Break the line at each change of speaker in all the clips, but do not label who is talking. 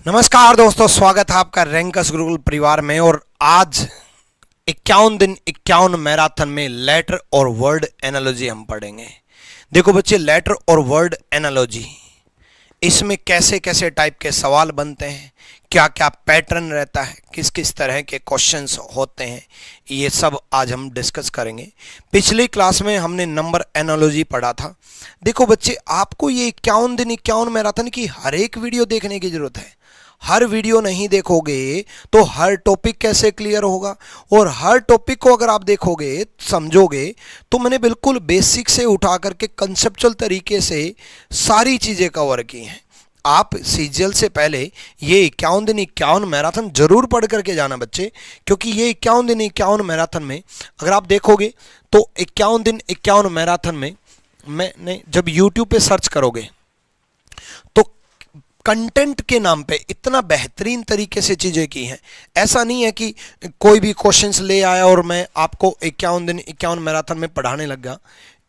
नमस्कार दोस्तों, स्वागत है आपका रैंकस गुरुकुल परिवार में। और आज 51 दिन 51 मैराथन में लेटर और वर्ड एनालॉजी हम पढ़ेंगे। देखो बच्चे, लेटर और वर्ड एनालॉजी, इसमें कैसे कैसे टाइप के सवाल बनते हैं, क्या क्या पैटर्न रहता है, किस किस तरह के क्वेश्चंस होते हैं, ये सब आज हम डिस्कस करेंगे। पिछली क्लास में हमने नंबर एनालॉजी पढ़ा था। देखो बच्चे, आपको ये 51 दिन 51 मैराथन की हर एक वीडियो देखने की जरूरत है। हर वीडियो नहीं देखोगे तो हर टॉपिक कैसे क्लियर होगा, और हर टॉपिक को अगर आप देखोगे समझोगे तो मैंने बिल्कुल बेसिक से उठा करके कंसेप्चुअल तरीके से सारी चीज़ें कवर की हैं। आप सीजीएल से पहले ये 51 दिन 51 मैराथन जरूर पढ़ करके जाना बच्चे, क्योंकि ये 51 दिन 51 मैराथन में अगर आप देखोगे तो 51 दिन 51 मैराथन में मैंने जब यूट्यूब पे सर्च करोगे तो कंटेंट के नाम पे इतना बेहतरीन तरीके से चीज़ें की हैं। ऐसा नहीं है कि कोई भी क्वेश्चंस ले आया और मैं आपको 51 दिन 51 मैराथन में पढ़ाने लग गया।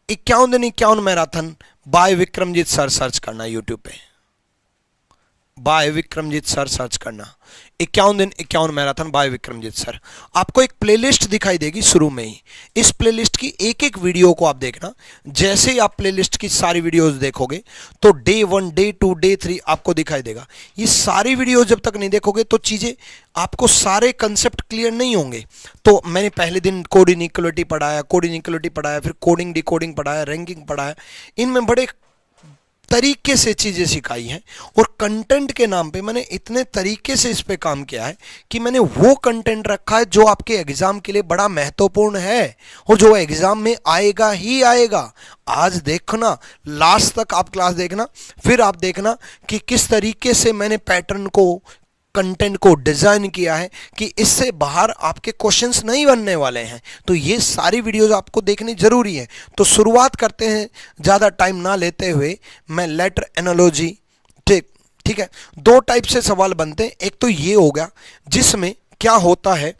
51 दिन 51 marathon by Vikramjeet sir search करना यूट्यूब पे, बाय विक्रमजीत सर सर्च करना। 51 दिन 51 मैराथन बाय विक्रमजीत सर, आपको एक प्लेलिस्ट दिखाई देगी शुरू में ही। इस प्लेलिस्ट की एक एक वीडियो को आप देखना। जैसे ही आप प्लेलिस्ट की सारी वीडियोस देखोगे तो डे 1, डे 2, डे 3 आपको दिखाई देगा। ये सारी वीडियो जब तक नहीं देखोगे तो चीज़ें आपको सारे कंसेप्ट क्लियर नहीं होंगे। तो मैंने पहले दिन कोड इनइक्वालिटी पढ़ाया, फिर कोडिंग डिकोडिंग पढ़ाया, रैंकिंग पढ़ाया। इनमें बड़े तरीके से चीज़ें सिखाई हैं, और कंटेंट के नाम पे मैंने इतने तरीके से इस पे काम किया है कि मैंने वो कंटेंट रखा है जो आपके एग्ज़ाम के लिए बड़ा महत्वपूर्ण है और जो एग्ज़ाम में आएगा ही आएगा। आज देखना, लास्ट तक आप क्लास देखना, फिर आप देखना कि किस तरीके से मैंने पैटर्न को, कंटेंट को डिज़ाइन किया है कि इससे बाहर आपके क्वेश्चंस नहीं बनने वाले हैं। तो ये सारी वीडियोस आपको देखनी जरूरी है। तो शुरुआत करते हैं ज़्यादा टाइम ना लेते हुए। मैं लेटर एनालॉजी, ठीक है, दो टाइप से सवाल बनते हैं। एक तो ये हो गया जिसमें क्या होता है,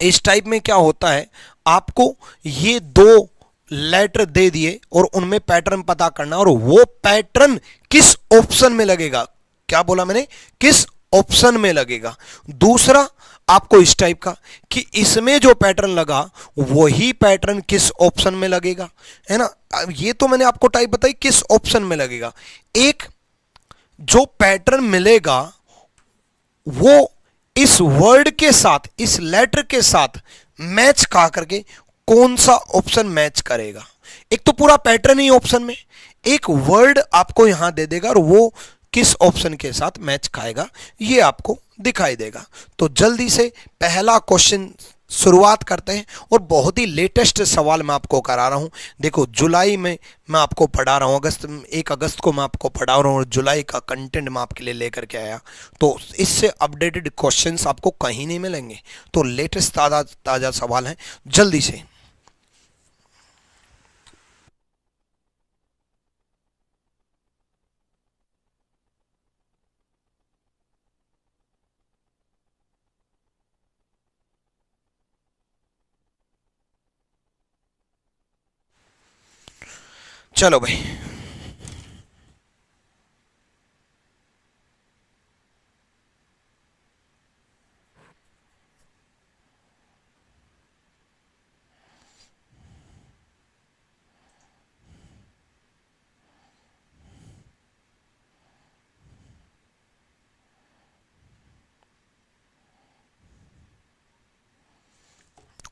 इस टाइप में क्या होता है, आपको ये दो लेटर दे दिए और उनमें पैटर्न पता करना, और वो पैटर्न किस ऑप्शन में लगेगा। क्या बोला मैंने? किस ऑप्शन में लगेगा। दूसरा आपको इस टाइप का कि इसमें जो पैटर्न लगा वही पैटर्न किस ऑप्शन में लगेगा, है ना। ये तो मैंने आपको टाइप बताई किस ऑप्शन में लगेगा। एक जो पैटर्न मिलेगा वो इस वर्ड के साथ, इस लेटर के साथ मैच खा करके कौन सा ऑप्शन मैच करेगा। एक तो पूरा पैटर्न ही ऑप्शन में, एक वर्ड आपको यहां दे देगा और वो किस ऑप्शन के साथ मैच खाएगा ये आपको दिखाई देगा। तो जल्दी से पहला क्वेश्चन शुरुआत करते हैं, और बहुत ही लेटेस्ट सवाल मैं आपको करा रहा हूं। देखो, जुलाई में मैं आपको पढ़ा रहा हूं, 1 अगस्त को मैं आपको पढ़ा रहा हूं, और जुलाई का कंटेंट मैं आपके लिए लेकर के आया। तो इससे अपडेटेड क्वेश्चंस आपको कहीं नहीं मिलेंगे। तो लेटेस्ट ताज़ा ताज़ा सवाल हैं, जल्दी से। चलो भाई,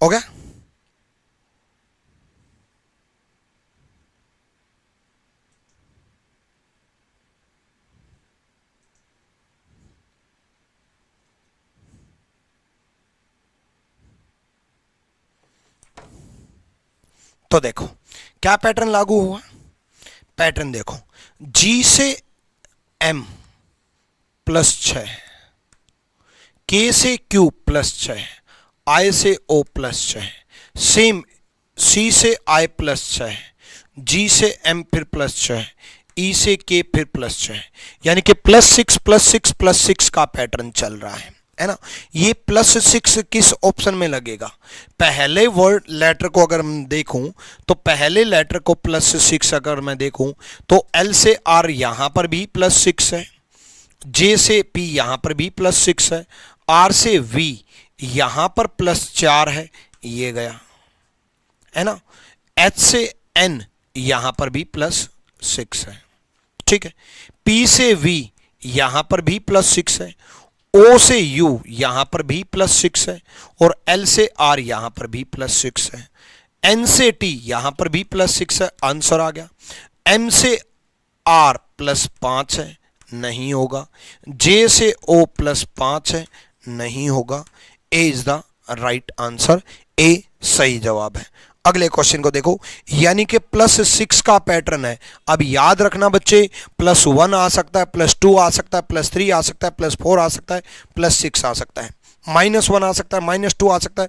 हो गया। तो देखो क्या पैटर्न लागू हुआ। पैटर्न देखो, G से M +6, K से Q +6, I से O +6, सेम C से I +6, G से M फिर +6, E से K फिर +6, यानी कि +6 का पैटर्न चल रहा है ना। ये +6 किस ऑप्शन में लगेगा? पहले वर्ड लेटर को अगर मैं देखूं तो पहले लेटर को +6 अगर मैं देखूं तो L से R यहां पर भी +6 है, जे से पी यहां पर भी +6 है, आर से वी यहां पर +4 है, ये गया है ना। एच से एन यहां पर भी +6 है, ठीक है। पी से वी यहां पर भी +6 है, ओ से यू यहां पर भी +6 है, और एल से आर यहां पर भी +6 है। एन से टी यहां पर भी +6 है, आंसर आ गया। एम से आर +5 है, नहीं होगा। जे से ओ +5 है, नहीं होगा। ए इज द राइट आंसर, ए सही जवाब है। अगले क्वेश्चन को देखो, यानी कि +6 का पैटर्न है। अब याद रखना बच्चे, +1 आ सकता है, +2 आ सकता है, +3 आ सकता है, +4 आ सकता है, +6 आ सकता है, -1 आ सकता है, -2 आ सकता है,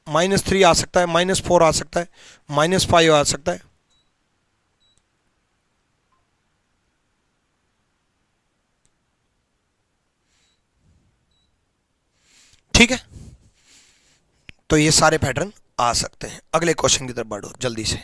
-3 आ सकता है, -4 आ सकता है, -5 आ सकता है। ठीक है, तो ये सारे पैटर्न आ सकते हैं। अगले क्वेश्चन की तरफ बढ़ो जल्दी से।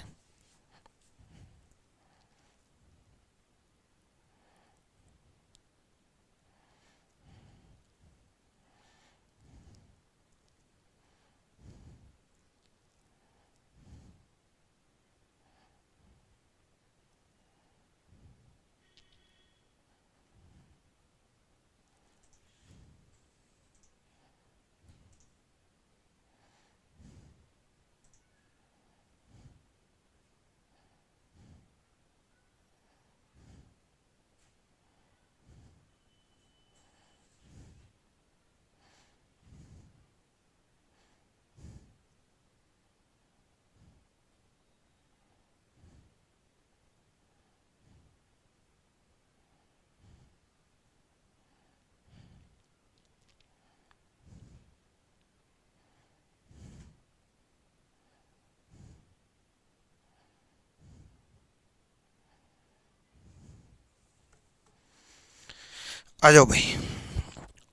आ जाओ भाई,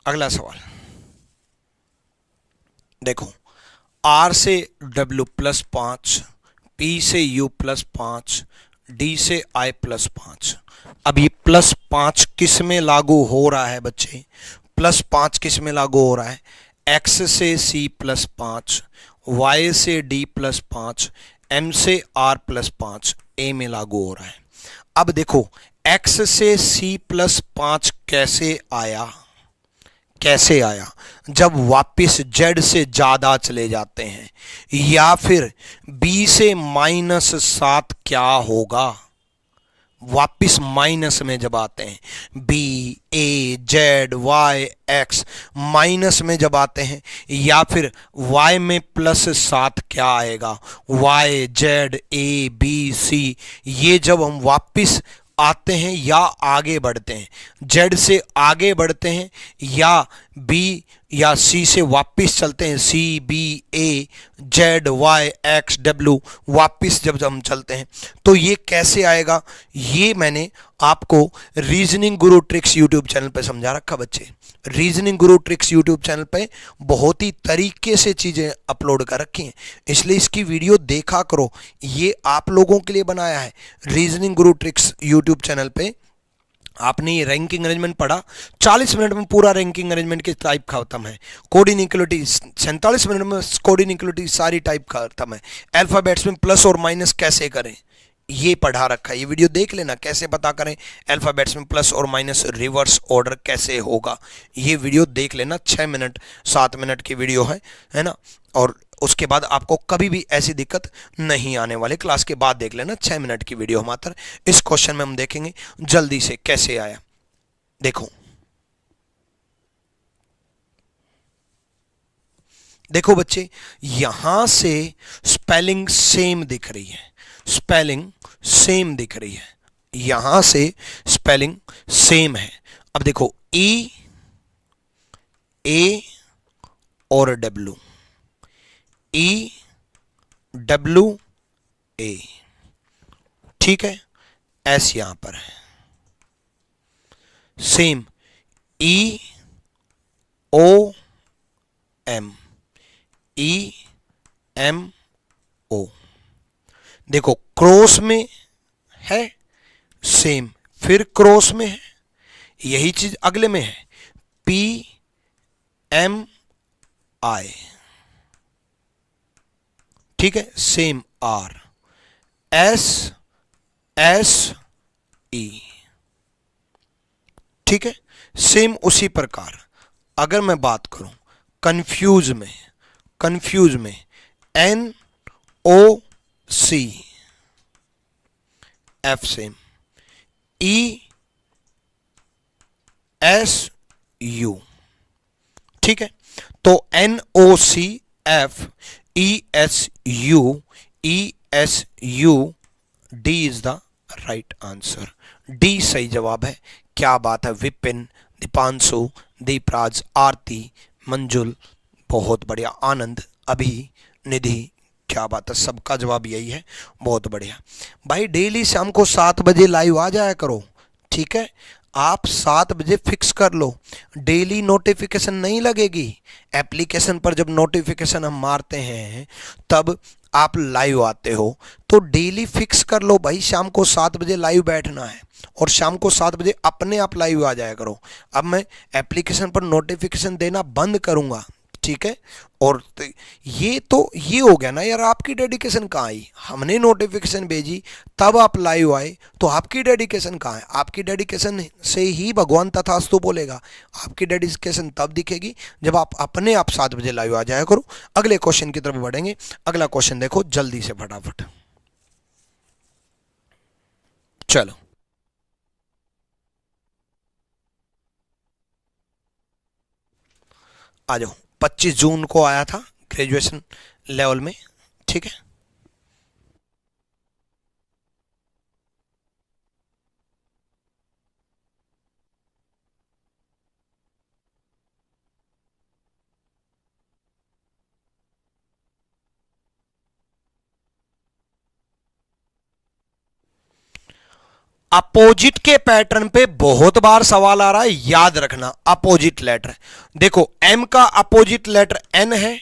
अगला सवाल देखो। आर से डब्ल्यू +5, पी से यू +5, डी से आई +5। अब ये +5 किस में लागू हो रहा है बच्चे? +5 किस में लागू हो रहा है? एक्स से सी +5, वाई से डी +5, एम से आर +5, ए में लागू हो रहा है। अब देखो, एक्स से सी +5 कैसे आया? कैसे आया? जब वापिस जेड से ज्यादा चले जाते हैं, या फिर बी से -7 क्या होगा? वापिस माइनस में जब आते हैं, बी ए जेड वाई एक्स माइनस में जब आते हैं, या फिर वाई में +7 क्या आएगा? Y Z A B C, ये जब हम वापिस आते हैं या आगे बढ़ते हैं, जेड से आगे बढ़ते हैं या बी या सी से वापिस चलते हैं, सी बी ए जेड वाई एक्स डब्ल्यू, वापिस जब हम चलते हैं, तो ये कैसे आएगा? ये मैंने आपको रीजनिंग गुरु ट्रिक्स यूट्यूब चैनल पे समझा रखा बच्चे। रीजनिंग गुरु ट्रिक्स यूट्यूब चैनल पे बहुत ही तरीके से चीजें अपलोड कर रखी हैं, इसलिए इसकी वीडियो देखा करो। ये आप लोगों के लिए बनाया है रीजनिंग गुरु ट्रिक्स यूट्यूब चैनल पे। आपने ये रैंकिंग अरेंजमेंट पढ़ा, 40 मिनट में पूरा रैंकिंग अरेंजमेंट के टाइप खत्म है। कोड इनइक्वालिटी 47 मिनट में कोड इनइक्वालिटी सारी टाइप खत्म है। अल्फाबेट्स में प्लस और माइनस कैसे करें ये पढ़ा रखा है, ये वीडियो देख लेना। कैसे पता करें अल्फाबेट्स में प्लस और माइनस, रिवर्स ऑर्डर कैसे होगा, ये वीडियो देख लेना। 6 मिनट 7 मिनट की वीडियो है ना। और उसके बाद आपको कभी भी ऐसी दिक्कत नहीं आने वाली। क्लास के बाद देख लेना, 6 मिनट की वीडियो मात्र। इस क्वेश्चन में हम देखेंगे जल्दी से कैसे आया। देखो देखो बच्चे, यहां से स्पेलिंग सेम दिख रही है, स्पेलिंग सेम दिख रही है, यहां से स्पेलिंग सेम है। अब देखो, ई ए और डब्ल्यू, ई डब्ल्यू ए, ठीक है। एस यहां पर है same, E O M, E M O. देखो क्रॉस में है सेम, फिर क्रॉस में है, यही चीज अगले में है, पी एम आई, ठीक है, same R, S S E, ठीक है। सेम उसी प्रकार अगर मैं बात करूं कंफ्यूज में N O C, F same, E S U, ठीक है। तो N O C F E S U, E S U, D is the right answer. D सही जवाब है। क्या बात है, विपिन, दीपांशु, दीपराज, आरती, मंजुल, बहुत बढ़िया, आनंद, अभी, निधि, क्या बात है, सबका जवाब यही है, बहुत बढ़िया। भाई डेली शाम को 7 बजे लाइव आ जाया करो, ठीक है। आप 7 बजे फिक्स कर लो, डेली नोटिफिकेशन नहीं लगेगी। एप्लीकेशन पर जब नोटिफिकेशन हम मारते हैं तब आप लाइव आते हो, तो डेली फिक्स कर लो भाई, शाम को 7 बजे लाइव बैठना है और शाम को 7 बजे अपने आप लाइव आ जाया करो। अब मैं एप्लीकेशन पर नोटिफिकेशन देना बंद करूंगा, ठीक है। और ये हो गया ना यार, आपकी डेडिकेशन कहाँ आई? हमने नोटिफिकेशन भेजी तब आप लाइव आए, तो आपकी डेडिकेशन कहाँ है? आपकी डेडिकेशन से ही भगवान तथास्तु बोलेगा। आपकी डेडिकेशन तब दिखेगी जब आप अपने आप 7 बजे लाइव आ जाया करो। अगले क्वेश्चन की तरफ बढ़ेंगे। अगला क्वेश्चन देखो जल्दी से, फटाफट चलो। आ जाओ। 25 जून को आया था ग्रेजुएशन लेवल में, ठीक है। अपोजिट के पैटर्न पे बहुत बार सवाल आ रहा है, याद रखना। अपोजिट लेटर देखो, एम का अपोजिट लेटर एन है,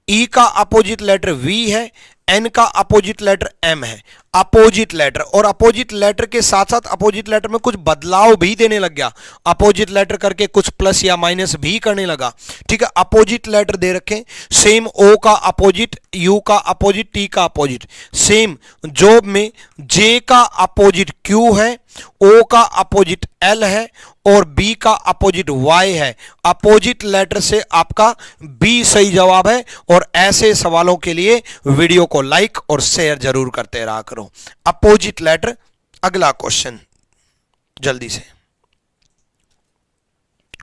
ई का अपोजिट लेटर वी है, एन का अपोजिट लेटर एम है। अपोजिट लेटर, और अपोजिट लेटर के साथ साथ अपोजिट लेटर में कुछ बदलाव भी देने लग गया। अपोजिट लेटर करके कुछ प्लस या माइनस भी करने लगा, ठीक है। अपोजिट लेटर दे रखे, सेम ओ का अपोजिट, यू का अपोजिट, टी का अपोजिट। सेम जॉब में जे का अपोजिट क्यू है, ओ का अपोजिट एल है और बी का अपोजिट वाई है। अपोजिट लेटर से आपका बी सही जवाब है। और ऐसे सवालों के लिए वीडियो को लाइक और शेयर जरूर करते रहा करो। Opposite letter. अगला क्वेश्चन जल्दी से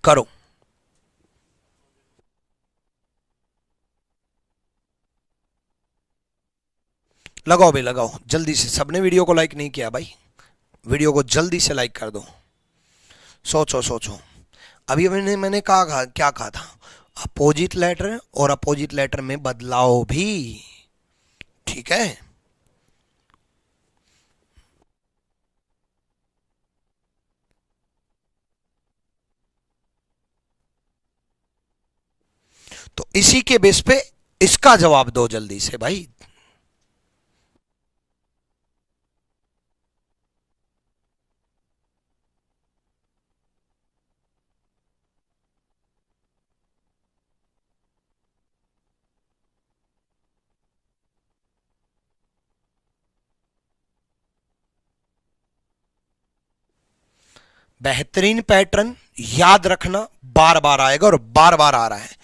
करो, लगाओ भाई लगाओ जल्दी से। सबने वीडियो को लाइक नहीं किया भाई, वीडियो को जल्दी से लाइक कर दो। सोचो सोचो, अभी मैंने कहा, क्या कहा था? अपोजिट लेटर और अपोजिट लेटर में बदलाव भी, ठीक है। तो इसी के बेस पे इसका जवाब दो जल्दी से भाई। बेहतरीन पैटर्न, याद रखना, बार बार आएगा और बार बार आ रहा है।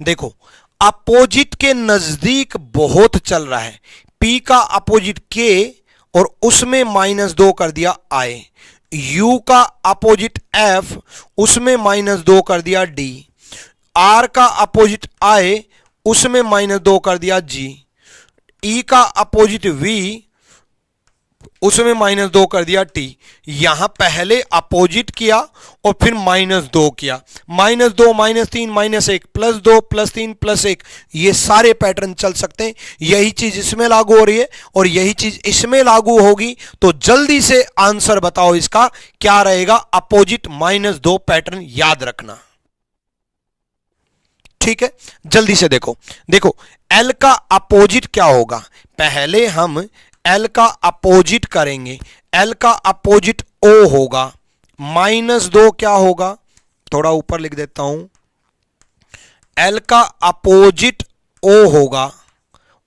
देखो, अपोजिट के नजदीक बहुत चल रहा है। पी का अपोजिट के और उसमें -2 कर दिया आई। यू का अपोजिट एफ, उसमें -2 कर दिया डी। आर का अपोजिट आई, उसमें -2 कर दिया जी। ई का अपोजिट वी, उसमें -2 कर दिया टी। यहां पहले अपोजिट किया और फिर -2 किया, -2 -3 -1 +2 +3 +1। ये सारे पैटर्न चल सकते हैं। यही चीज इसमें लागू हो रही है और यही चीज इसमें लागू होगी। तो जल्दी से आंसर बताओ इसका क्या रहेगा? अपोजिट -2 पैटर्न याद रखना, ठीक है। जल्दी से देखो, देखो एल का अपोजिट क्या होगा? पहले हम एल का अपोजिट करेंगे। एल का अपोजिट ओ होगा, -2 क्या होगा, थोड़ा ऊपर लिख देता हूं, L का अपोजिट O होगा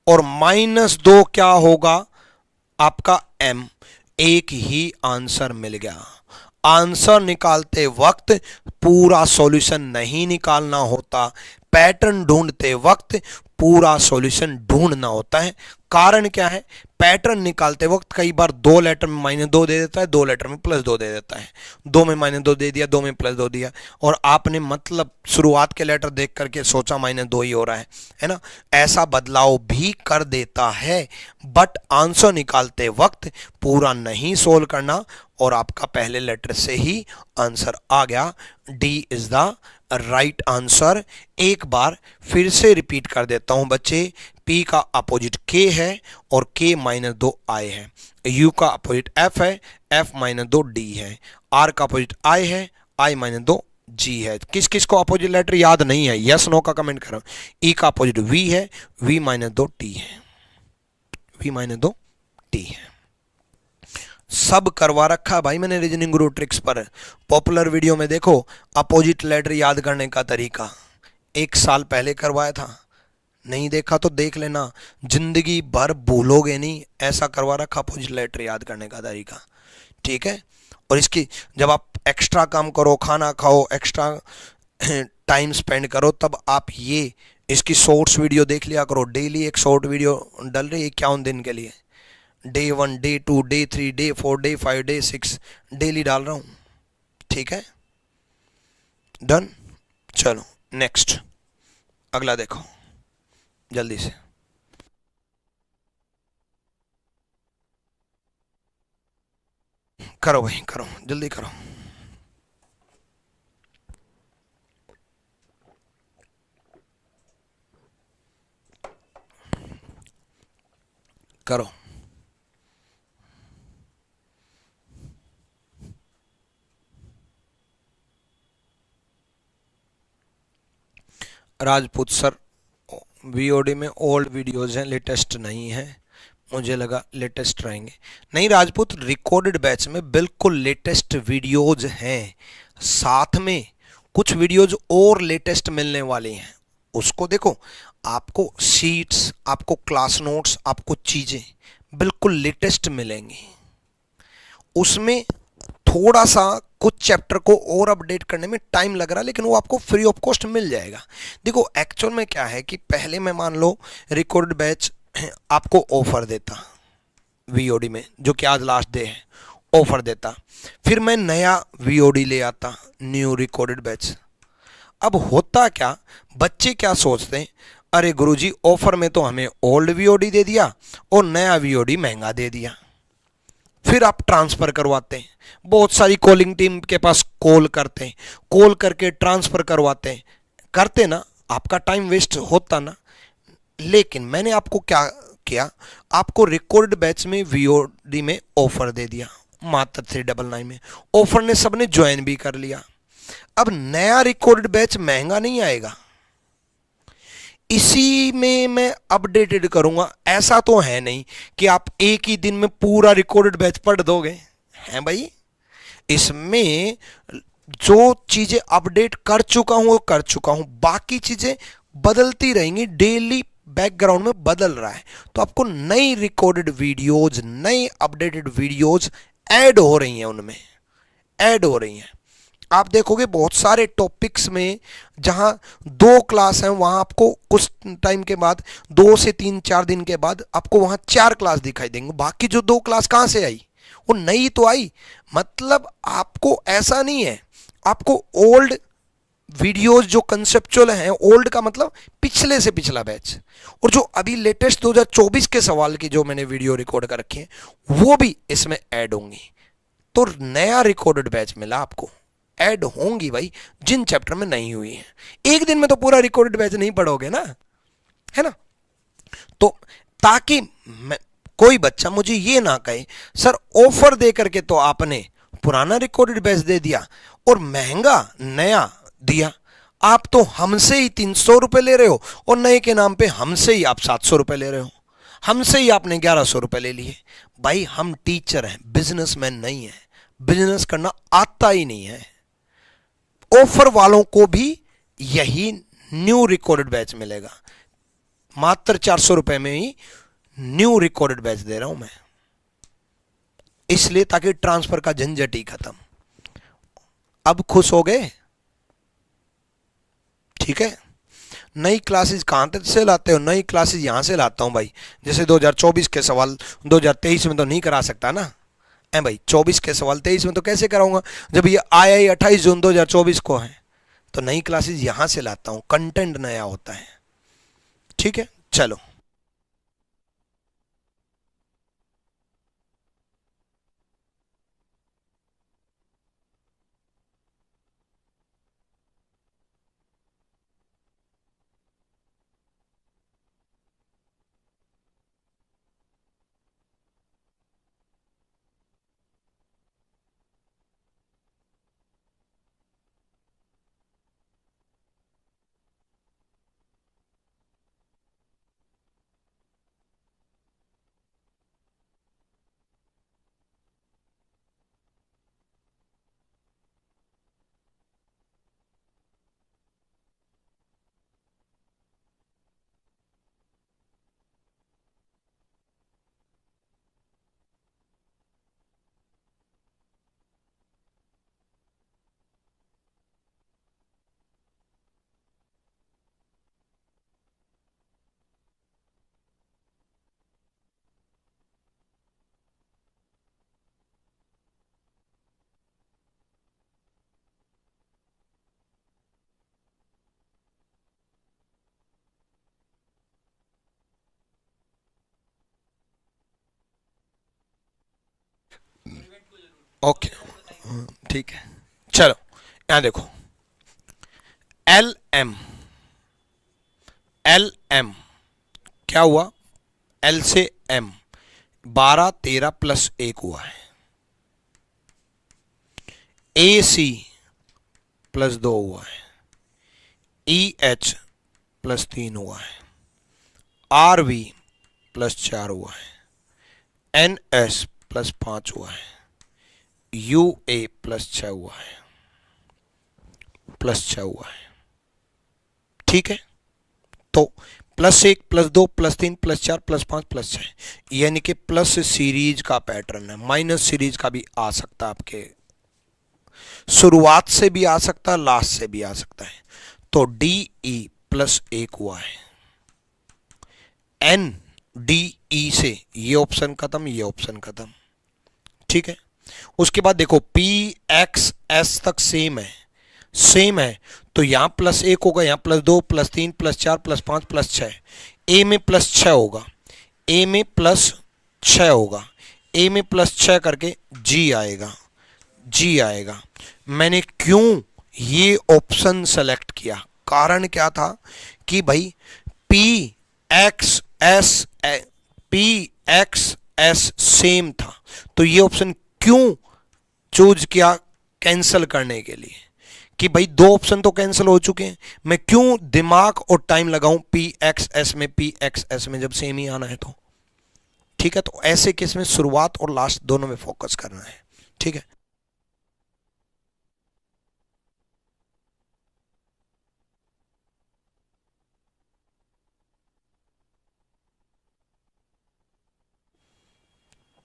और -2 क्या होगा आपका M। एक ही आंसर मिल गया। आंसर निकालते वक्त पूरा सॉल्यूशन नहीं निकालना होता, पैटर्न ढूंढते वक्त पूरा सॉल्यूशन ढूंढना होता है। कारण क्या है, पैटर्न निकालते वक्त कई बार 2 लेटर में -2 दे देता है, 2 लेटर में +2 दे देता है, 2 में -2 दे दिया, 2 में +2 दिया, और आपने मतलब शुरुआत के लेटर देख करके सोचा -2 ही हो रहा है ना। ऐसा बदलाव भी कर देता है, बट आंसर निकालते वक्त पूरा नहीं सोल्व करना, और आपका पहले लेटर से ही आंसर आ गया। D is the right answer. एक बार फिर से रिपीट कर देता हूं बच्चे, P का अपोजिट K है और K -2 I है, U का अपोजिट F है, F -2 D है, R का अपोजिट I है, I -2 G है। किस किस को अपोजिट लेटर याद नहीं है, यस नो का कमेंट करो। E का अपोजिट V है, V -2 T है, V -2 T है। सब करवा रखा है भाई मैंने रीजनिंग गुरु ट्रिक्स पर। पॉपुलर वीडियो में देखो अपोजिट लेटर याद करने का तरीका, 1 साल पहले करवाया था, नहीं देखा तो देख लेना, जिंदगी भर भूलोगे नहीं, ऐसा करवा रखा अपोजिट लेटर याद करने का तरीका, ठीक है। और इसकी जब आप एक्स्ट्रा काम करो, खाना खाओ, एक्स्ट्रा टाइम स्पेंड करो, तब आप ये इसकी शॉर्ट्स वीडियो देख लिया करो। डेली एक शॉर्ट वीडियो डल रही है 51 दिन के लिए, Day 1, Day 2, Day 3, Day 4, Day 5, Day 6 daily डाल रहा हूं, ठीक है। डन, चलो नेक्स्ट, अगला देखो जल्दी से। करो भाई करो, जल्दी करो। करो। राजपूत सर, वीओडी में ओल्ड वीडियोस हैं, लेटेस्ट नहीं है। मुझे लगा लेटेस्ट रहेंगे। नहीं राजपूत, रिकॉर्डेड बैच में बिल्कुल लेटेस्ट वीडियोज हैं, साथ में कुछ वीडियोज और लेटेस्ट मिलने वाली हैं। उसको देखो, आपको शीट्स, आपको क्लास नोट्स, आपको चीज़ें बिल्कुल लेटेस्ट मिलेंगी। उसमें थोड़ा सा कुछ चैप्टर को और अपडेट करने में टाइम लग रहा है, लेकिन वो आपको फ्री ऑफ कॉस्ट मिल जाएगा। देखो एक्चुअल में क्या है कि पहले मैं मान लो रिकॉर्डेड बैच आपको ऑफर देता वीओडी में, जो कि आज लास्ट डे है, ऑफर देता, फिर मैं नया वीओडी ले आता, न्यू रिकॉर्डेड बैच। अब होता क्या, बच्चे क्या सोचते हैं, अरे गुरुजी ऑफर में तो हमें ओल्ड वीओडी दे दिया और नया वीओडी महंगा दे दिया। फिर आप ट्रांसफर करवाते हैं, बहुत सारी कॉलिंग टीम के पास कॉल करते हैं, कॉल करके ट्रांसफर करवाते हैं, करते ना, आपका टाइम वेस्ट होता ना। लेकिन मैंने आपको क्या किया, आपको रिकॉर्ड बैच में वीओडी में ऑफर दे दिया मात्र 399 में, ऑफर ने सबने ज्वाइन भी कर लिया। अब नया रिकॉर्ड बैच महंगा नहीं आएगा, इसी में मैं अपडेटेड करूंगा। ऐसा तो है नहीं कि आप एक ही दिन में पूरा रिकॉर्डेड बैच पढ़ दोगे, हैं भाई। इसमें जो चीजें अपडेट कर चुका हूं वो कर चुका हूं, बाकी चीजें बदलती रहेंगी, डेली बैकग्राउंड में बदल रहा है। तो आपको नई रिकॉर्डेड वीडियोज, नई अपडेटेड वीडियोज ऐड हो रही हैं, उनमें ऐड हो रही हैं। आप देखोगे बहुत सारे टॉपिक्स में जहां 2 क्लास हैं, वहां आपको कुछ टाइम के बाद, 2 से 3-4 दिन के बाद आपको वहां 4 क्लास दिखाई देंगे। बाकी जो 2 क्लास कहां से आई, वो नई तो आई। मतलब आपको ऐसा नहीं है, आपको ओल्ड वीडियोस जो कंसेप्चुअल हैं, ओल्ड का मतलब पिछले से पिछला बैच, और जो अभी लेटेस्ट 2024 के सवाल की जो मैंने वीडियो रिकॉर्ड कर रखी है वो भी इसमें ऐड होंगी। तो नया रिकॉर्डेड बैच मिला आपको, ऐड होंगी भाई जिन चैप्टर में नहीं हुई है। एक दिन में तो पूरा रिकॉर्डेड बैच नहीं पढ़ोगे ना, है ना। तो ताकि कोई बच्चा मुझे ये ना कहे सर ऑफर दे करके तो आपने पुराना रिकॉर्डेड बैच दे दिया और महंगा नया दिया, आप तो हमसे ही 300 रुपए ले रहे हो और नए के नाम पे हमसे ही आप 700 रुपए ले रहे हो, हमसे ही आपने 1100 रुपए ले लिए। भाई हम टीचर हैं, बिजनेसमैन नहीं है, बिजनेस करना आता ही नहीं है। ऑफर वालों को भी यही न्यू रिकॉर्डेड बैच मिलेगा, मात्र 400 रुपए में ही न्यू रिकॉर्डेड बैच दे रहा हूं मैं, इसलिए ताकि ट्रांसफर का झंझट ही खत्म। अब खुश हो गए? ठीक है। नई क्लासेस कहां से लाते हो? नई क्लासेस यहां से लाता हूं भाई। जैसे 2024 के सवाल 2023 में तो नहीं करा सकता ना भाई, 24 के सवाल 23 में तो कैसे कराऊंगा जब ये आया ही 28 जून 2024 को है। तो नई क्लासेस यहां से लाता हूं, कंटेंट नया होता है। ठीक है, चलो। ओके, ठीक है, चलो। यहां देखो, एल एम, एल एम क्या हुआ? एल से एम 12 13 प्लस 1 हुआ है। ए सी प्लस 2 हुआ है। ई एच प्लस 3 हुआ है। आर वी प्लस 4 हुआ है। एन एस प्लस 5 हुआ है। यू ए प्लस 6 हुआ है, प्लस 6 हुआ है। ठीक है, तो +1 +2 +3 +4 +5 +6, यानी कि प्लस सीरीज का पैटर्न है। माइनस सीरीज का भी आ सकता है, आपके शुरुआत से भी आ सकता है, लास्ट से भी आ सकता है। तो डी ई +1 हुआ है। एन डी ई से ये ऑप्शन खत्म, ये ऑप्शन खत्म। ठीक है, उसके बाद देखो पी एक्स एस तक सेम है, सेम है, तो यहां +1 होगा, यहां +2 +3 +4 +5 +6। ए में +6 होगा, ए में +6 होगा, ए में +6 करके जी आएगा, जी आएगा। मैंने क्यों ये ऑप्शन सेलेक्ट किया? कारण क्या था कि भाई पी एक्स एस सेम था, तो ये ऑप्शन क्यों चूज किया? कैंसिल करने के लिए, कि भाई दो ऑप्शन तो कैंसिल हो चुके हैं, मैं क्यों दिमाग और टाइम लगाऊं पी एक्स एस में जब सेम ही आना है तो। ठीक है, तो ऐसे केस में शुरुआत और लास्ट दोनों में फोकस करना है। ठीक है,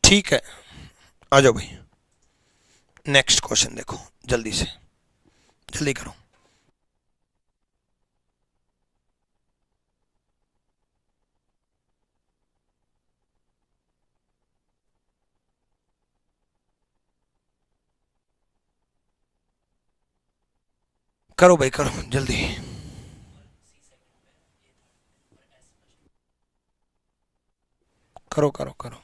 ठीक है, आ जाओ भाई। नेक्स्ट क्वेश्चन देखो, जल्दी से, जल्दी करो। करो भाई, करो जल्दी। करो करो करो।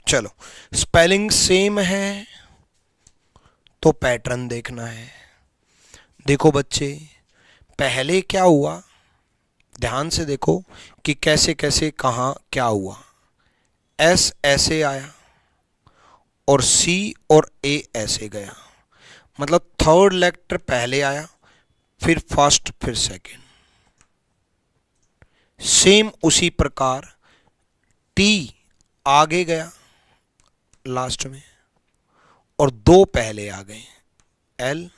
चलो, स्पेलिंग सेम है तो पैटर्न देखना है। देखो बच्चे, पहले क्या हुआ, ध्यान से देखो कि कैसे कैसे कहां क्या हुआ। एस ऐसे आया और सी और ए ऐसे गया, मतलब थर्ड लेटर पहले आया, फिर फर्स्ट, फिर सेकंड। सेम उसी प्रकार टी आगे गया लास्ट में, और दो पहले आ गए, एल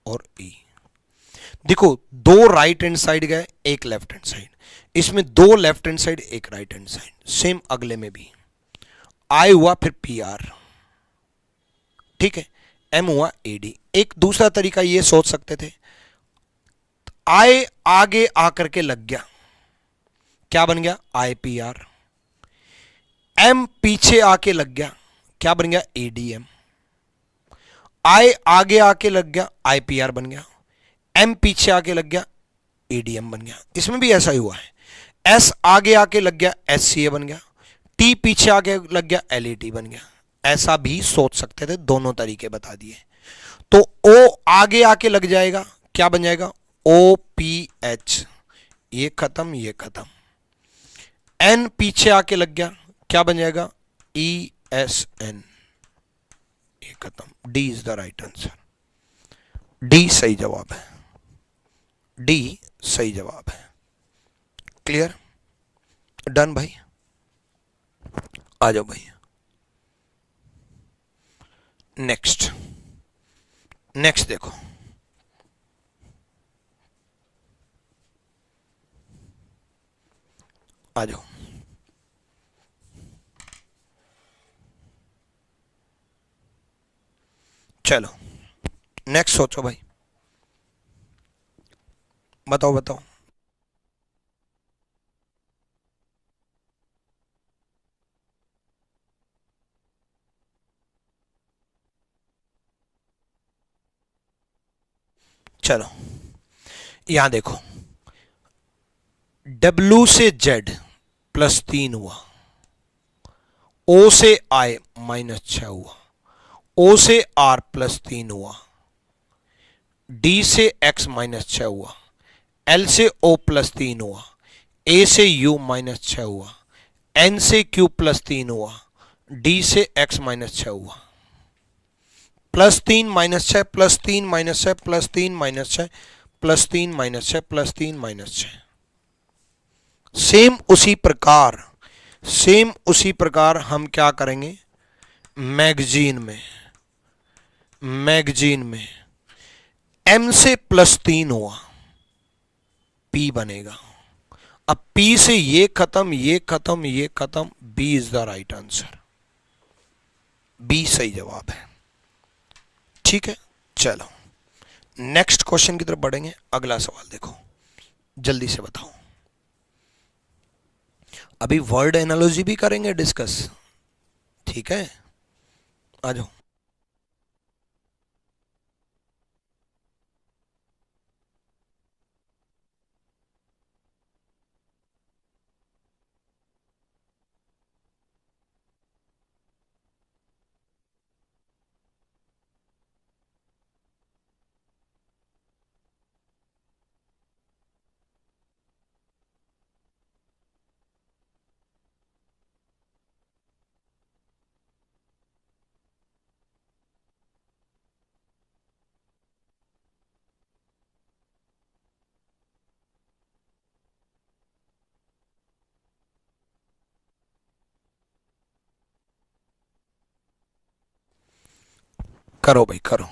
और ई। देखो, दो राइट हैंड साइड गए, एक लेफ्ट हैंड साइड। इसमें दो लेफ्ट हैंड साइड, एक राइट हैंड साइड। सेम अगले में भी आई हुआ, फिर पी आर, ठीक है, एम हुआ एडी। एक दूसरा तरीका ये सोच सकते थे, आई आगे आकर के लग गया, क्या बन गया, आई पी आर। एम पीछे आके लग गया, क्या बन गया, एडीएम। आई आगे आके लग गया, आईपीआर बन गया। एम पीछे आके लग गया, एडीएम बन गया। इसमें भी ऐसा ही हुआ है। एस आगे आके लग गया, एससीए बन गया। टी पीछे आके लग गया, एलईटी बन गया। ऐसा भी सोच सकते थे, दोनों तरीके बता दिए। तो ओ आगे आके लग जाएगा, क्या बन जाएगा, ओ पी एच, ये खत्म, ये खत्म। एन पीछे आके लग गया, क्या बन जाएगा, ई एस एन, ये खत्म। D is the right answer. D सही जवाब है, डी सही जवाब है। क्लियर, डन भाई, आ जाओ भाई। नेक्स्ट, नेक्स्ट देखो, आ जाओ। चलो नेक्स्ट सोचो भाई, बताओ बताओ। चलो यहां देखो, W से Z +3 हुआ, O से I -6 हुआ, O से R +3 हुआ, D से X -6 हुआ, L से O +3 हुआ, A से U -6 हुआ, N से Q +3 हुआ, D से X -6 हुआ। +3 -6 +3 -6 +3 -6 +3 -6 +3 -6। सेम उसी प्रकार, सेम उसी प्रकार हम क्या करेंगे, मैगजीन में, मैगजीन में M से +3 हुआ, P बनेगा। अब P से ये खत्म, ये खत्म, ये खत्म, B is the right answer. B सही जवाब है, ठीक है। चलो नेक्स्ट क्वेश्चन की तरफ बढ़ेंगे। अगला सवाल देखो, जल्दी से बताओ। अभी वर्ड एनालॉजी भी करेंगे डिस्कस, ठीक है, आ जाओ। करो भाई करो।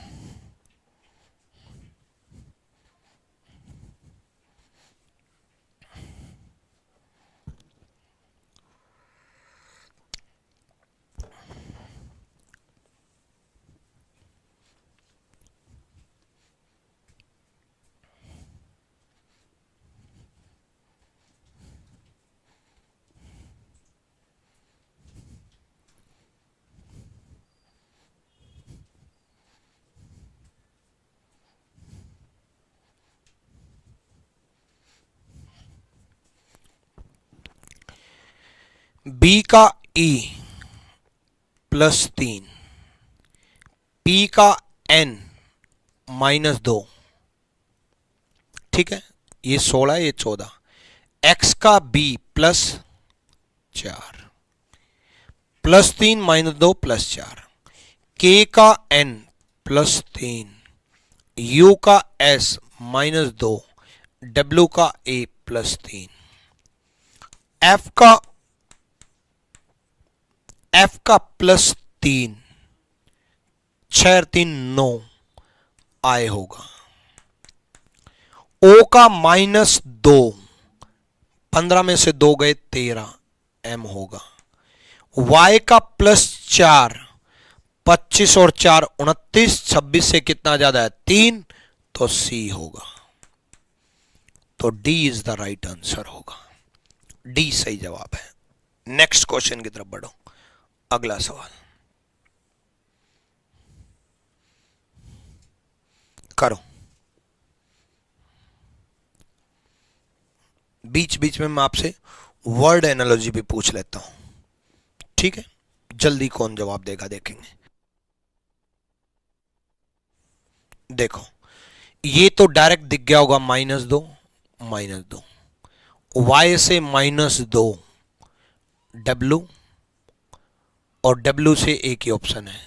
बी का E +3, P का N -2, ठीक है, ये 16, ये 14। X का B +4, +3 -2 +4। K का N +3, U का S -2, W का A +3, F का +3, 6 और 3 9 I होगा। O का -2, 15 में से 2 गए 13 M होगा। Y का +4, 25 और 4 29, 26 से कितना ज्यादा है 3, तो C होगा। तो D is the right answer होगा। D सही जवाब है। नेक्स्ट क्वेश्चन की तरफ बढ़ो। अगला सवाल करो। बीच बीच में मैं आपसे वर्ड एनालॉजी भी पूछ लेता हूं, ठीक है? जल्दी कौन जवाब देगा देखेंगे। देखो, ये तो डायरेक्ट दिख गया होगा -2 -2, Y से -2 W, और W से एक ही ऑप्शन है,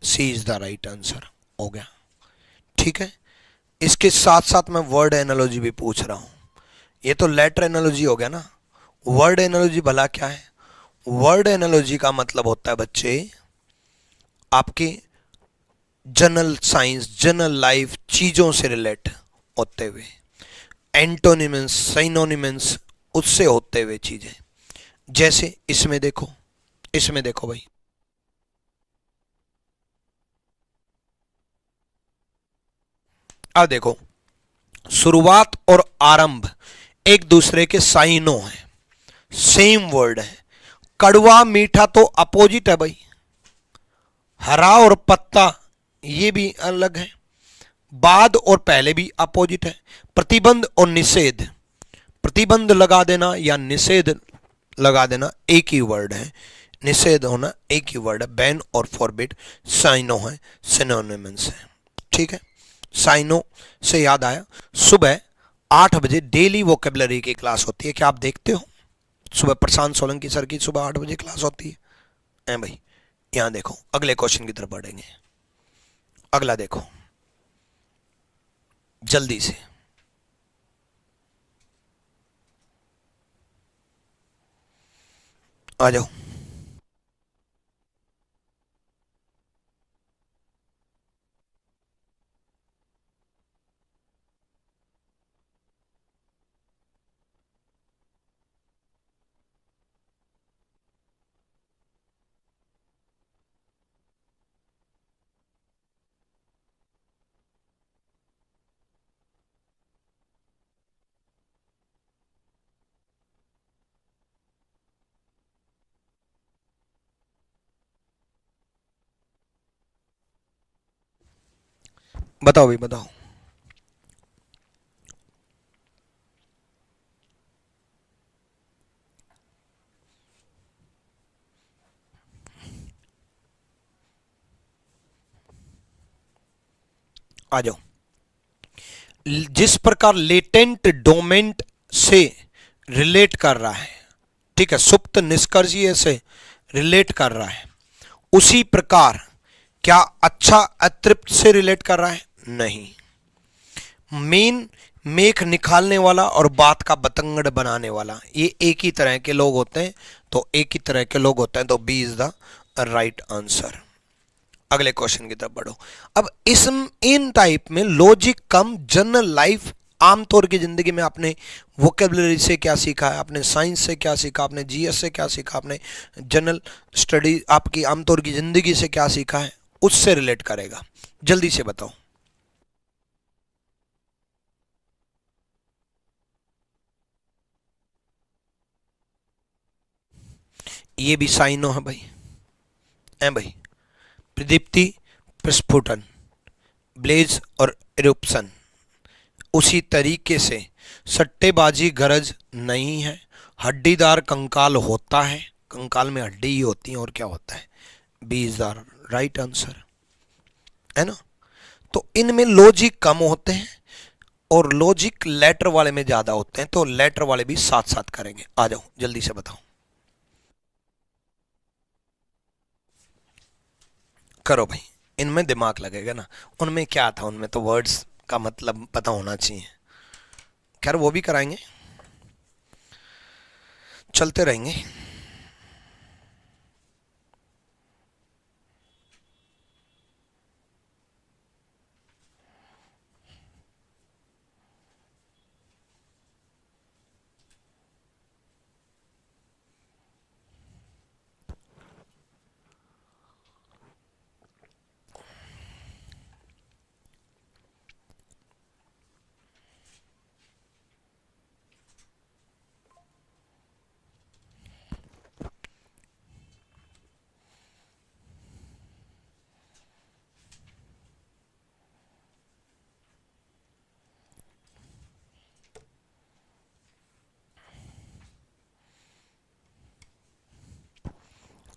C is the right answer हो गया, ठीक है? इसके साथ साथ मैं वर्ड एनालॉजी भी पूछ रहा हूं। ये तो लेटर एनालॉजी हो गया ना। वर्ड एनालॉजी भला क्या है? वर्ड एनालॉजी का मतलब होता है बच्चे आपके जनरल साइंस, जनरल लाइफ चीजों से रिलेट होते हुए, एंटोनिमस, साइनोनिमस उससे होते हुए चीजें। जैसे इसमें देखो, इसमें देखो भाई, अब देखो, शुरुआत और आरंभ एक दूसरे के साइनो हैं, सेम वर्ड है। कड़वा मीठा तो अपोजिट है भाई। हरा और पत्ता ये भी अलग है। बाद और पहले भी अपोजिट है। प्रतिबंध और निषेध, प्रतिबंध लगा देना या निषेध लगा देना एक ही वर्ड है। निषेध होना एक ही वर्ड है। बैन और फॉरबिड साइनो है, सिनोनिम्स है, ठीक है? साइनो से याद आया, सुबह 8 बजे डेली वोकेबलरी की क्लास होती है, क्या आप देखते हो? सुबह प्रशांत सोलंकी सर की सुबह 8 बजे क्लास होती है भाई। यहां देखो, अगले क्वेश्चन की तरफ बढ़ेंगे। अगला देखो जल्दी से, आ जाओ। बताओ भाई बताओ। आ जाओ। जिस प्रकार लेटेंट डोमेंट से रिलेट कर रहा है, ठीक है, सुप्त निष्कर्षीय से रिलेट कर रहा है, उसी प्रकार क्या अच्छा अतृप्त से रिलेट कर रहा है? नहीं। मेन मेख निकालने वाला और बात का बतंगड़ बनाने वाला, ये एक ही तरह के लोग होते हैं, तो एक ही तरह के लोग होते हैं, तो B is the right answer. अगले क्वेश्चन की तरफ बढ़ो। अब इस इन टाइप में लॉजिक कम जनरल लाइफ, आमतौर की जिंदगी में आपने वोकेबलरी से क्या सीखा है, आपने साइंस से क्या सीखा, आपने जीएस से क्या सीखा, आपने जनरल स्टडी आपकी आमतौर की जिंदगी से क्या सीखा है, उससे रिलेट करेगा। जल्दी से बताओ। ये भी साइनो है भाई, है भाई। प्रदीप्ति, प्रस्फुटन, ब्लेज और इरुप्शन। उसी तरीके से सट्टेबाजी गरज नहीं है। हड्डीदार कंकाल होता है, कंकाल में हड्डी ही होती है, और क्या होता है? B is the right answer, है ना? तो इनमें लॉजिक कम होते हैं और लॉजिक लेटर वाले में ज्यादा होते हैं, तो लेटर वाले भी साथ साथ करेंगे। आ जाओ जल्दी से बताओ। करो भाई, इनमें दिमाग लगेगा ना। उनमें क्या था, उनमें तो वर्ड्स का मतलब पता होना चाहिए। खैर वो भी कराएंगे, चलते रहेंगे।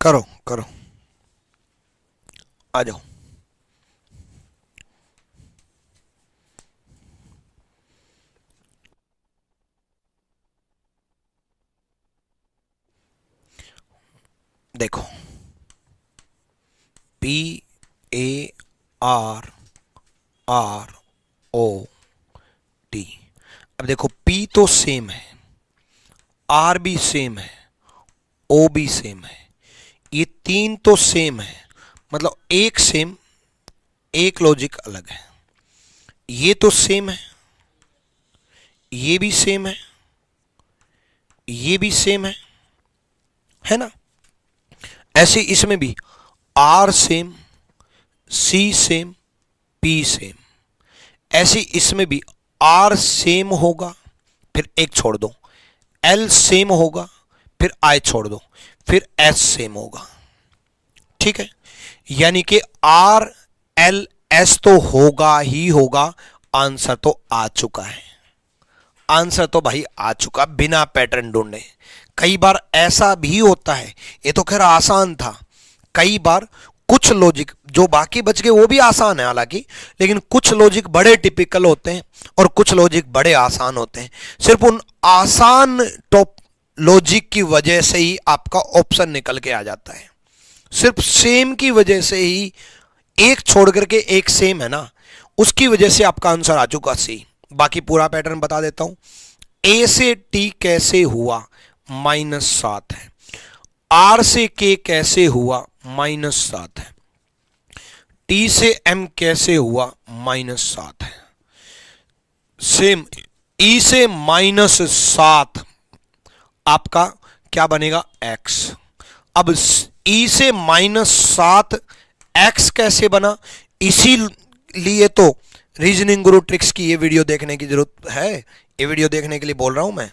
करो करो, आ जाओ। देखो, P A R R O T. अब देखो, पी तो सेम है, आर भी सेम है, ओ भी सेम है, ये तीन तो सेम है, मतलब एक सेम, एक लॉजिक अलग है। ये तो सेम है, ये भी सेम है, ये भी सेम है ना। ऐसे इसमें भी R same, C same, P same. ऐसे इसमें भी आर सेम होगा, फिर एक छोड़ दो, एल सेम होगा, फिर आई छोड़ दो, फिर एस सेम होगा। ठीक है, यानी कि आर एल एस तो होगा ही होगा। आंसर तो आ चुका है, आंसर तो भाई आ चुका बिना पैटर्न ढूंढे। कई बार ऐसा भी होता है, ये तो खैर आसान था। कई बार कुछ लॉजिक जो बाकी बच गए वो भी आसान है हालांकि, लेकिन कुछ लॉजिक बड़े टिपिकल होते हैं और कुछ लॉजिक बड़े आसान होते हैं। सिर्फ उन आसान टॉप लॉजिक की वजह से ही आपका ऑप्शन निकल के आ जाता है। सिर्फ सेम की वजह से ही, एक छोड़ करके एक सेम है ना, उसकी वजह से आपका आंसर आ चुका सी। बाकी पूरा पैटर्न बता देता हूं। ए से टी कैसे हुआ, -7 है। आर से के कैसे हुआ, -7 है। टी से एम कैसे हुआ, -7 है। सेम ई से -7 आपका क्या बनेगा, एक्स। अब ई से -7 एक्स कैसे बना, इसीलिए तो रीजनिंग गुरु ट्रिक्स की ये वीडियो देखने की जरूरत है। ये वीडियो देखने के लिए बोल रहा हूं मैं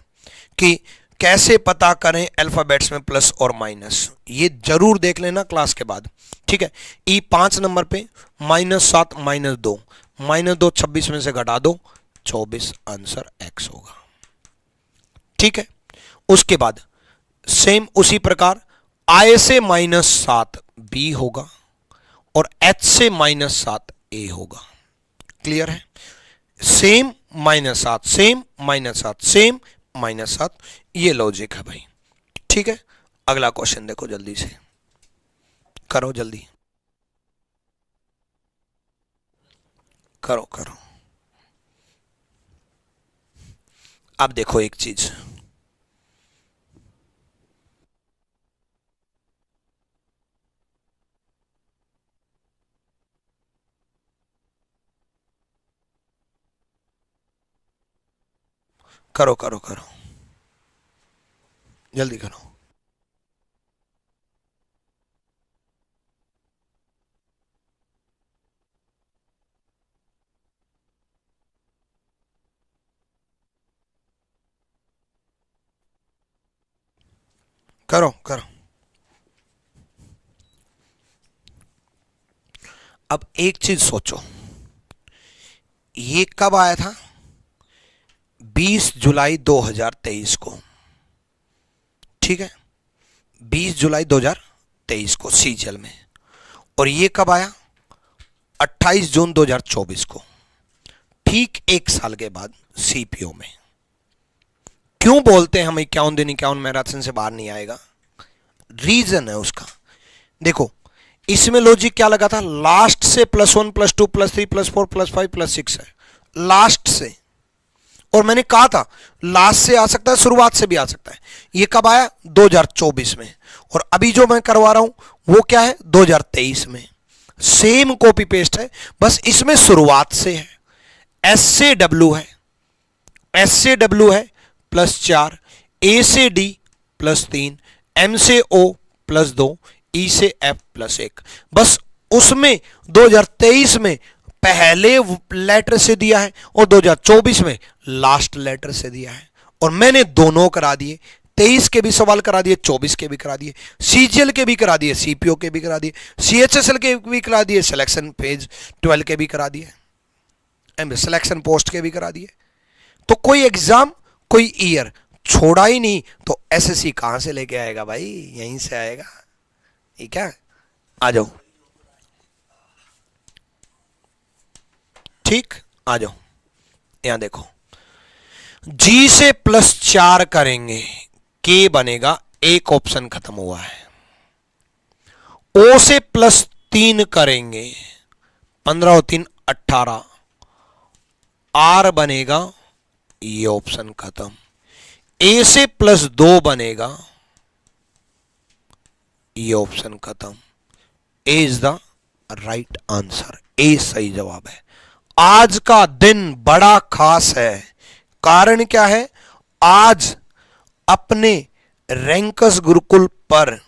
कि कैसे पता करें अल्फाबेट्स में प्लस और माइनस। ये जरूर देख लेना क्लास के बाद, ठीक है। ई 5 नंबर पे, -7 -2, -2 26 में से घटा दो 24, आंसर एक्स होगा। ठीक है, उसके बाद सेम उसी प्रकार आई से -7 बी होगा और एच से -7 ए होगा। क्लियर है, सेम -7 सेम -7 सेम -7, ये लॉजिक है भाई। ठीक है, अगला क्वेश्चन देखो जल्दी से, करो जल्दी, करो करो। अब देखो एक चीज, करो करो करो, जल्दी करो। करो करो। अब एक चीज सोचो, ये कब आया था, 20 जुलाई 2023 को। ठीक है, 20 जुलाई 2023 को सीजीएल में। और ये कब आया, 28 जून 2024 को, ठीक एक साल के बाद सीपीओ में। क्यों बोलते हैं हम 51 दिन 51 मैराथन से बाहर नहीं आएगा, रीजन है उसका। देखो, इसमें लॉजिक क्या लगा था, लास्ट से +1 +2 +3 +4 +5 +6 है, लास्ट से। और मैंने कहा था लास्ट से आ सकता है, शुरुआत से भी आ सकता है। ये कब आया, 2024 में। और अभी जो मैं करवा रहा हूं वो क्या है, 2023 में। सेम कॉपी पेस्ट है, बस इसमें शुरुआत से है। एस से डब्ल्यू है, एस से डब्ल्यू है +4, ए से डी +3, एम से ओ +2, ई से एफ +1। बस उसमें 2023 में पहले लेटर से दिया है और 2024 में लास्ट लेटर से दिया है। और मैंने दोनों करा दिए, 23 के भी सवाल करा दिए, 24 के भी करा दिए, सीजीएल के भी करा दिए, सीपीओ के भी करा दिए, सीएचएसएल के भी करा दिए, सिलेक्शन फेज 12 के भी करा दिए, सिलेक्शन पोस्ट के भी करा दिए। तो कोई एग्जाम, कोई ईयर छोड़ा ही नहीं। तो एसएससी कहां से लेके आएगा भाई, यहीं से आएगा। ठीक है, आ जाओ, ठीक, आ जाओ। यहां देखो, जी से +4 करेंगे, के बनेगा, एक ऑप्शन खत्म हुआ है। ओ से +3 करेंगे, 15 और 3 18, आर बनेगा, ये ऑप्शन खत्म। ए से +2 बनेगा, ये ऑप्शन खत्म। ए इज द राइट आंसर, ए सही जवाब है। आज का दिन बड़ा खास है, कारण क्या है, आज अपने रैंकस गुरुकुल पर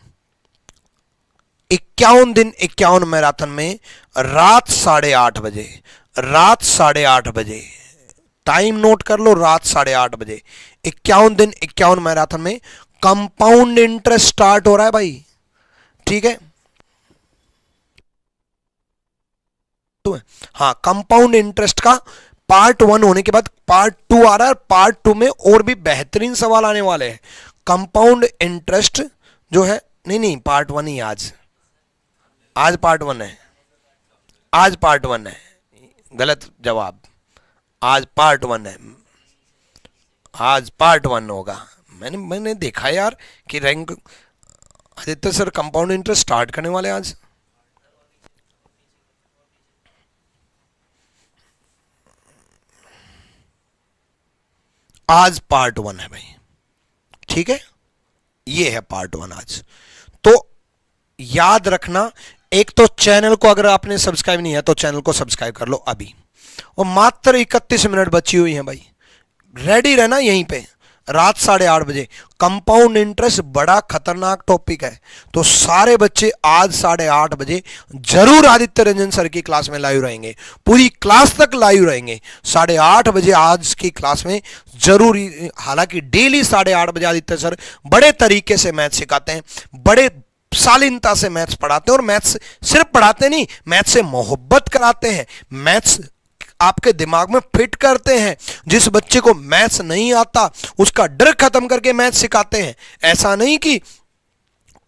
51 दिन 51 मैराथन में रात 8:30 बजे, रात 8:30 बजे, टाइम नोट कर लो, रात 8:30 बजे 51 दिन 51 मैराथन में कंपाउंड इंटरेस्ट स्टार्ट हो रहा है भाई। ठीक है, तो हाँ, कंपाउंड इंटरेस्ट का पार्ट 1 होने के बाद पार्ट 2 आ रहा है। पार्ट 2 में और भी बेहतरीन सवाल आने वाले हैं। कंपाउंड इंटरेस्ट जो है, नहीं पार्ट 1 ही, आज पार्ट 1 है, आज पार्ट 1 है, गलत जवाब, आज पार्ट 1 है, आज पार्ट 1 होगा। मैंने देखा यार कि rank Aditya sir compound interest start करने वाले आज। आज पार्ट 1 है भाई, ठीक है, ये है पार्ट 1 आज। तो याद रखना, एक तो चैनल को अगर आपने सब्सक्राइब नहीं है तो चैनल को सब्सक्राइब कर लो अभी। और मात्र 31 मिनट बची हुई है भाई, रेडी रहना यहीं पे, रात 8:30 बजे। कंपाउंड इंटरेस्ट बड़ा खतरनाक टॉपिक है, तो सारे बच्चे आज 8:30 बजे जरूर आदित्य रंजन सर की क्लास में लाइव रहेंगे, पूरी क्लास तक लाइव रहेंगे 8:30 बजे आज की क्लास में जरूर। हालांकि डेली 8:30 बजे आदित्य सर बड़े तरीके से मैथ सिखाते हैं, बड़े शालीनता से मैथ्स पढ़ाते हैं, और मैथ्स सिर्फ पढ़ाते नहीं, मैथ्स से मोहब्बत कराते हैं, मैथ्स आपके दिमाग में फिट करते हैं। जिस बच्चे को मैथ्स नहीं आता उसका डर खत्म करके मैथ्स सिखाते हैं। ऐसा नहीं कि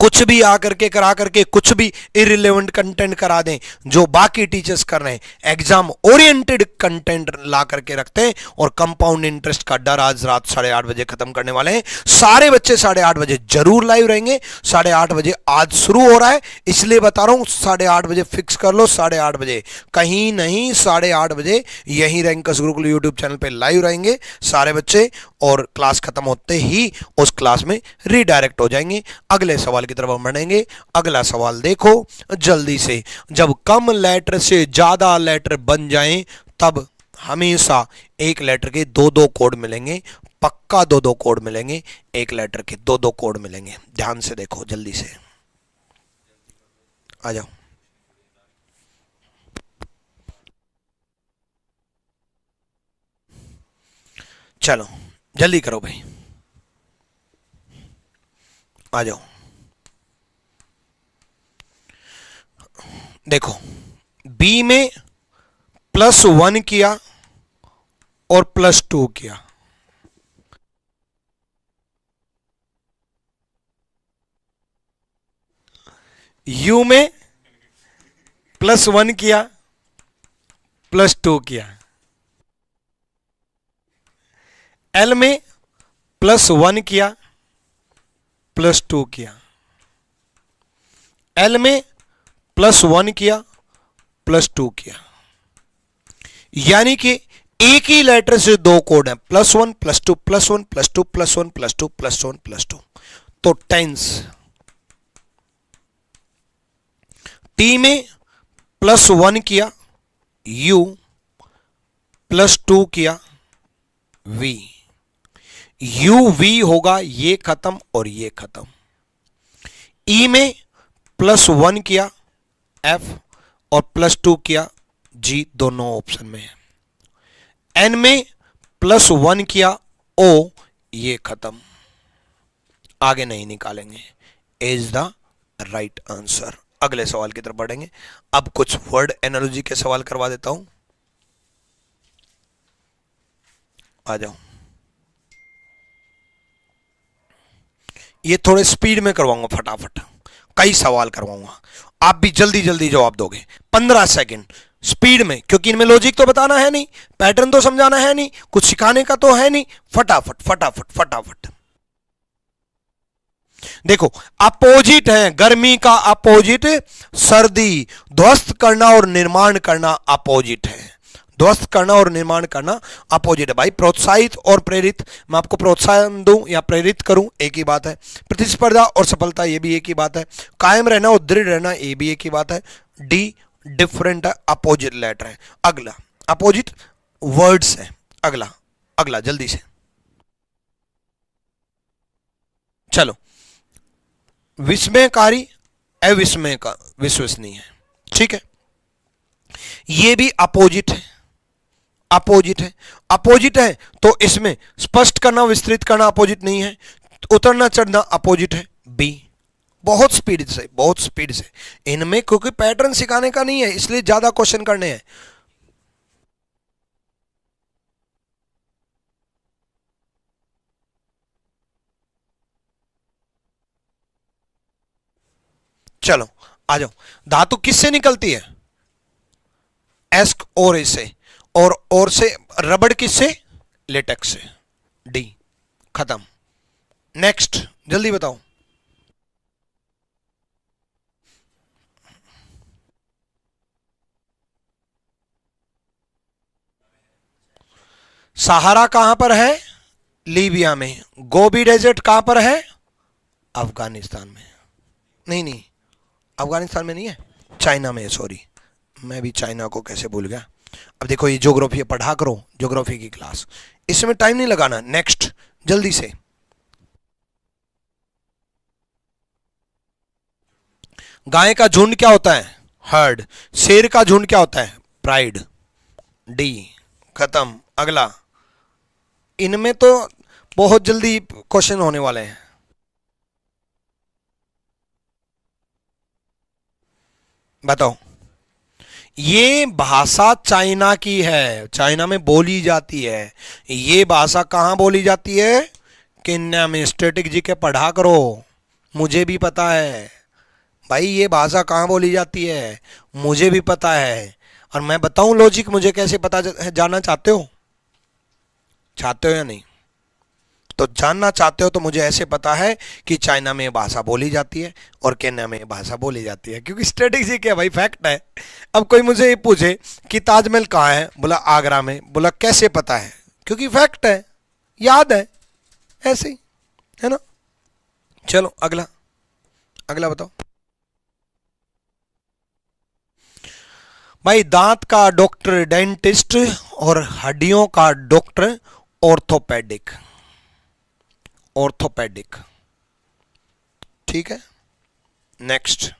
कुछ भी आकर के करा करके कुछ भी इरिलेवेंट कंटेंट करा दें जो बाकी टीचर्स कर रहे हैं। एग्जाम ओरिएंटेड कंटेंट ला करके रखते हैं, और कंपाउंड इंटरेस्ट का डर आज रात 8:30 बजे खत्म करने वाले हैं। सारे बच्चे 8:30 बजे जरूर लाइव रहेंगे। 8:30 बजे आज शुरू हो रहा है, इसलिए बता रहा हूं 8:30 बजे फिक्स कर लो। 8:30 बजे कहीं नहीं, 8:30 बजे यही रैंकस गुरुकुल यूट्यूब चैनल पे लाइव रहेंगे सारे बच्चे, और क्लास खत्म होते ही उस क्लास में रीडायरेक्ट हो जाएंगे, अगले सवाल की तरफ बढ़ेंगे। अगला सवाल देखो जल्दी से। जब कम लेटर से ज्यादा लेटर बन जाएं तब हमेशा एक लेटर के 2-2 कोड मिलेंगे, पक्का 2-2 कोड मिलेंगे, एक लेटर के 2-2 कोड मिलेंगे। ध्यान से देखो, जल्दी से आ जाओ। चलो जल्दी करो भाई, आ जाओ। देखो, बी में +1 किया और +2 किया, यू में +1 किया +2 किया, एल में +1 किया +2 किया, एल में +1 किया, +2 किया, यानी कि एक ही लेटर से दो कोड हैं, +1 +2 +1 +2 +1 +2 +1 +2। तो टेंस टी में +1 किया U, +2 किया V, UV होगा, ये खत्म और ये खत्म। ई में +1 किया F और +2 किया G, दोनों ऑप्शन में है। N में +1 किया O, ये खत्म, आगे नहीं निकालेंगे, इज द राइट आंसर। अगले सवाल की तरफ बढ़ेंगे। अब कुछ वर्ड एनालॉजी के सवाल करवा देता हूं, आ जाओ। ये थोड़े स्पीड में करवाऊंगा, फटाफट कई सवाल करवाऊंगा, आप भी जल्दी जल्दी जवाब दोगे। 15 सेकंड स्पीड में, क्योंकि इनमें लॉजिक तो बताना है नहीं, पैटर्न तो समझाना है नहीं, कुछ सिखाने का तो है नहीं। फटाफट फटाफट फटाफट देखो, अपोजिट है, गर्मी का अपोजिट सर्दी, ध्वस्त करना और निर्माण करना अपोजिट है, ध्वस्त करना और निर्माण करना अपोजिट है भाई। प्रोत्साहित और प्रेरित, मैं आपको प्रोत्साहन दूं या प्रेरित करूं, एक ही बात है। प्रतिस्पर्धा और सफलता, ये भी एक ही बात है। कायम रहना और दृढ़ रहना, ये भी एक ही बात है। डी डिफरेंट है, अपोजिट लेटर है। अगला अपोजिट वर्ड्स है। अगला अगला जल्दी से चलो। विस्मयकारी, अविस्मय का विश्वसनीय है, ठीक है। ये भी अपोजिट है, अपोजिट है। अपोजिट है तो इसमें स्पष्ट करना, विस्तृत करना अपोजिट नहीं है। उतरना चढ़ना अपोजिट है, बी। बहुत स्पीड से, बहुत स्पीड से इनमें, क्योंकि पैटर्न सिखाने का नहीं है इसलिए ज्यादा क्वेश्चन करने हैं। चलो आ जाओ। धातु किससे निकलती है? एस्क और से, और से। रबड़ किससे? लेटेक्स से। डी, खत्म। नेक्स्ट जल्दी बताओ। सहारा कहां पर है? लीबिया में। गोबी डेजर्ट कहां पर है? अफगानिस्तान में। नहीं नहीं, अफगानिस्तान में नहीं है, चाइना में है, सॉरी, मैं भी चाइना को कैसे भूल गया। अब देखो, ये ज्योग्राफी पढ़ा करो, ज्योग्राफी की क्लास, इसमें टाइम नहीं लगाना। नेक्स्ट जल्दी से। गाय का झुंड क्या होता है? हर्ड। शेर का झुंड क्या होता है? प्राइड। डी, खत्म। अगला, इनमें तो बहुत जल्दी क्वेश्चन होने वाले हैं। बताओ। ये भाषा चाइना की है, चाइना में बोली जाती है। ये भाषा कहां बोली जाती है? केन्या में। स्टैटिक जी के पढ़ा करो, मुझे भी पता है भाई, ये भाषा कहां बोली जाती है, मुझे भी पता है। और मैं बताऊं लॉजिक, मुझे कैसे पता जानना चाहते हो? चाहते हो या नहीं? तो जानना चाहते हो तो मुझे ऐसे पता है कि चाइना में भाषा बोली जाती है और केन्या में भाषा बोली जाती है, क्योंकि स्ट्रेटेजी क्या भाई, फैक्ट है। अब कोई मुझे ये पूछे कि ताजमहल कहाँ है, बोला आगरा में, बोला कैसे पता है? क्योंकि फैक्ट है, याद है, ऐसे ही है ना। चलो अगला, अगला बताओ भाई। दांत का डॉक्टर डेंटिस्ट और हड्डियों का डॉक्टर ऑर्थोपेडिक, ऑर्थोपेडिक, ठीक है। नेक्स्ट,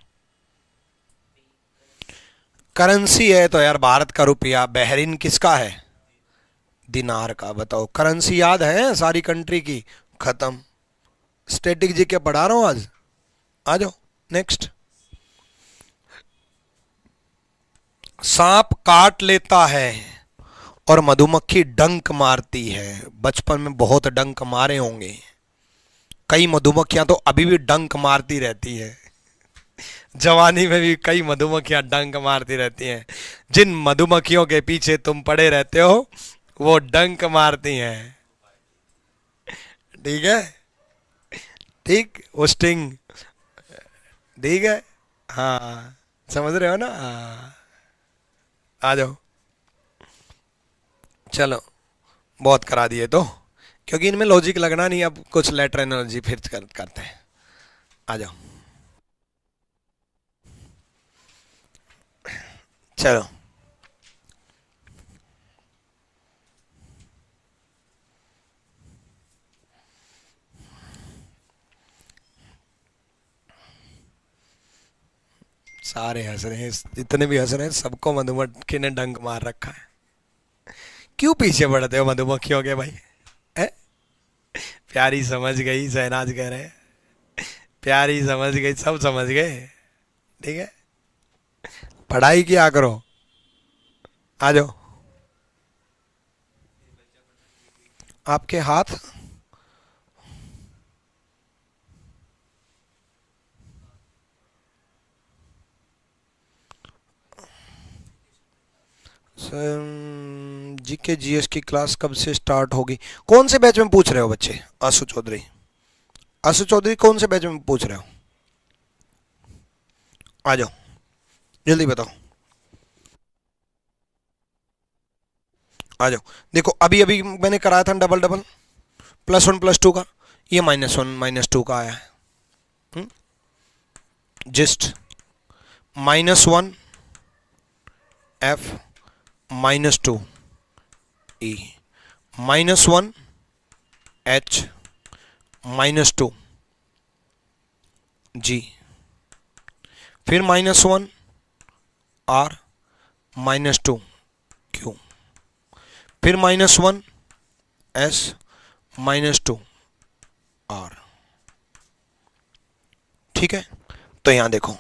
करेंसी है तो यार भारत का रुपया। बहरीन किसका है? दिनार का। बताओ, करेंसी याद है सारी कंट्री की? खत्म। स्टैटिक जी के पढ़ा रहा हूं आज, आ जाओ। नेक्स्ट, सांप काट लेता है और मधुमक्खी डंक मारती है। बचपन में बहुत डंक मारे होंगे, कई मधुमक्खियां तो अभी भी डंक मारती रहती है। जवानी में भी कई मधुमक्खियां डंक मारती रहती हैं। जिन मधुमक्खियों के पीछे तुम पड़े रहते हो वो डंक मारती हैं, ठीक है। ठीक, वो स्टिंग, ठीक है। हाँ समझ रहे हो ना? आ जाओ, चलो बहुत करा दिए तो, क्योंकि इनमें लॉजिक लगना नहीं, अब कुछ लेटर एनालॉजी फिर करते हैं। आ जाओ, चलो सारे हंस रहे हैं, जितने भी हंस रहे हैं सबको मधुमक्खी ने डंक मार रखा है। क्यों पीछे बढ़ते हो मधुमक्खियों के भाई? है? प्यारी समझ गई, शहनाज कह रहे हैं प्यारी समझ गई, सब समझ गए। ठीक है, पढ़ाई किया करो। आ जाओ, आपके हाथ जीके जीएस की क्लास कब से स्टार्ट होगी? कौन से बैच में पूछ रहे हो बच्चे? आशु चौधरी, आशु चौधरी कौन से बैच में पूछ रहे हो? आ जाओ, जल्दी बताओ। आ जाओ, देखो अभी अभी मैंने कराया था डबल डबल, +1 +2 का, ये -1 -2 का आया है। Just -1 F -2 E -1 H -2 G, फिर -1 R -2 Q, फिर -1 S -2 R। ठीक है, तो यहां देखो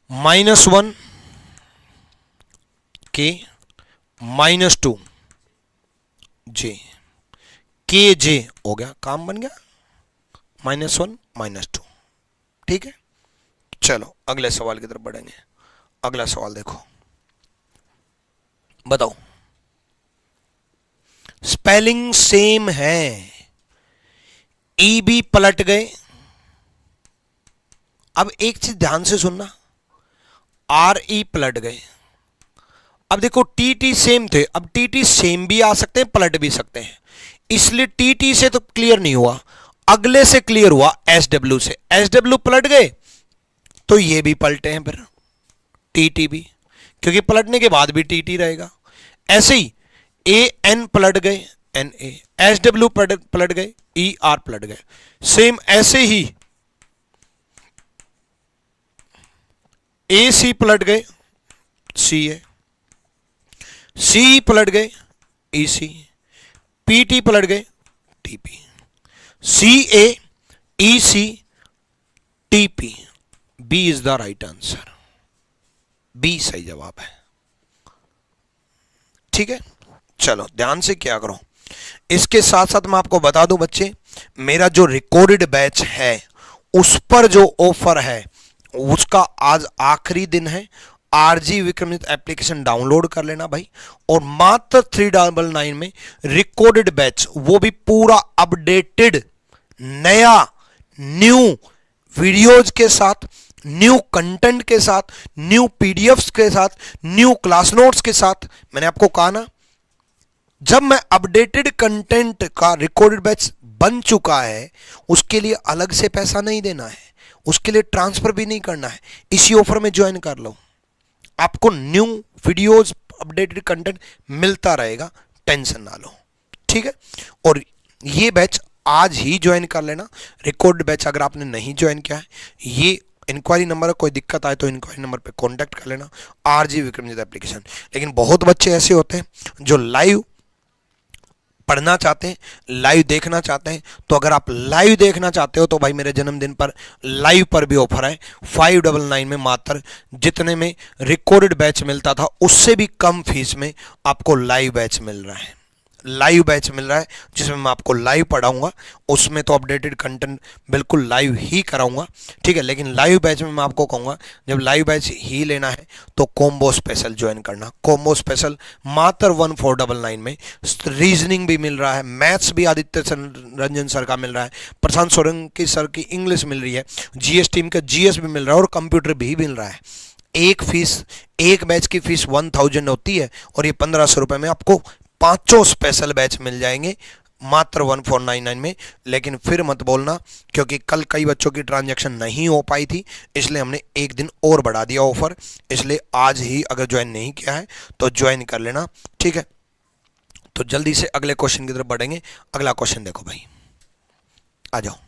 -1 K -2 J, के जे हो गया, काम बन गया, -1 -2। ठीक है, चलो अगले सवाल की तरफ बढ़ेंगे। अगला सवाल देखो, बताओ स्पेलिंग सेम है, ई भी पलट गए। अब एक चीज ध्यान से सुनना, आर ई पलट गए। अब देखो टी टी सेम थे, अब टी टी सेम भी आ सकते हैं, पलट भी सकते हैं, इसलिए टी टी से तो क्लियर नहीं हुआ, अगले से क्लियर हुआ एस डब्ल्यू से। एस डब्ल्यू पलट गए तो ये भी पलटे हैं, फिर टी टी भी, क्योंकि पलटने के बाद भी टी टी रहेगा। ऐसे ही ए एन पलट गए, एन ए, एस डब्ल्यू पलट गए, ई आर पलट गए। सेम ऐसे ही ए सी पलट गए, सी ए, सी पलट गए, ई सी, पी टी पलट गए, T P, C A E C T P. B is the right answer, B सही जवाब है। ठीक है, चलो ध्यान से क्या करो। इसके साथ साथ मैं आपको बता दूं बच्चे, मेरा जो रिकॉर्डेड बैच है उस पर जो ऑफर है उसका आज आखिरी दिन है। आरजी विक्रमित एप्लीकेशन डाउनलोड कर लेना भाई, और मात्र 399 में रिकॉर्डेड बैच, वो भी पूरा अपडेटेड नया न्यू वीडियोज के साथ, न्यू कंटेंट के साथ, न्यू पीडीएफ्स के साथ, न्यू क्लास नोट्स के साथ। मैंने आपको कहा ना, जब मैं अपडेटेड कंटेंट का रिकॉर्डेड बैच बन चुका है उसके लिए अलग से पैसा नहीं देना है, उसके लिए ट्रांसफर भी नहीं करना है, इसी ऑफर में ज्वाइन कर लो, आपको न्यू वीडियोस अपडेटेड कंटेंट मिलता रहेगा, टेंशन ना लो। ठीक है, और ये बैच आज ही ज्वाइन कर लेना। रिकॉर्ड बैच अगर आपने नहीं ज्वाइन किया है, ये इंक्वायरी नंबर है, कोई दिक्कत आए तो इंक्वायरी नंबर पे कांटेक्ट कर लेना, आरजी विक्रमजीत एप्लीकेशन। लेकिन बहुत बच्चे ऐसे होते हैं जो लाइव पढ़ना चाहते हैं, लाइव देखना चाहते हैं, तो अगर आप लाइव देखना चाहते हो तो भाई मेरे जन्मदिन पर लाइव पर भी ऑफर है, 599 में मात्र, जितने में रिकॉर्डेड बैच मिलता था उससे भी कम फीस में आपको लाइव बैच मिल रहा है। लाइव बैच मिल रहा है जिसमें मैं आपको लाइव पढ़ाऊंगा, उसमें तो अपडेटेड कंटेंट बिल्कुल लाइव ही कराऊंगा, ठीक है। लेकिन लाइव बैच में मैं आपको कहूंगा जब लाइव बैच ही लेना है तो कॉम्बो स्पेशल ज्वाइन करना। कॉम्बो स्पेशल मात्र 1499 में रीजनिंग भी मिल रहा है, मैथ्स भी आदित्य रंजन सर का मिल रहा है, प्रशांत सोलंकी सर की इंग्लिश मिल रही है, जीएस टीम का जीएस भी मिल रहा है और कंप्यूटर भी मिल रहा है। एक फीस, एक बैच की फीस 1000 होती है और ये 1500 रुपये में आपको पांचों स्पेशल बैच मिल जाएंगे मात्र 1499 में। लेकिन फिर मत बोलना, क्योंकि कल कई बच्चों की ट्रांजैक्शन नहीं हो पाई थी, इसलिए हमने एक दिन और बढ़ा दिया ऑफर। इसलिए आज ही अगर ज्वाइन नहीं किया है तो ज्वाइन कर लेना, ठीक है। तो जल्दी से अगले क्वेश्चन की तरफ बढ़ेंगे। अगला क्वेश्चन देखो भाई, आ जाओ।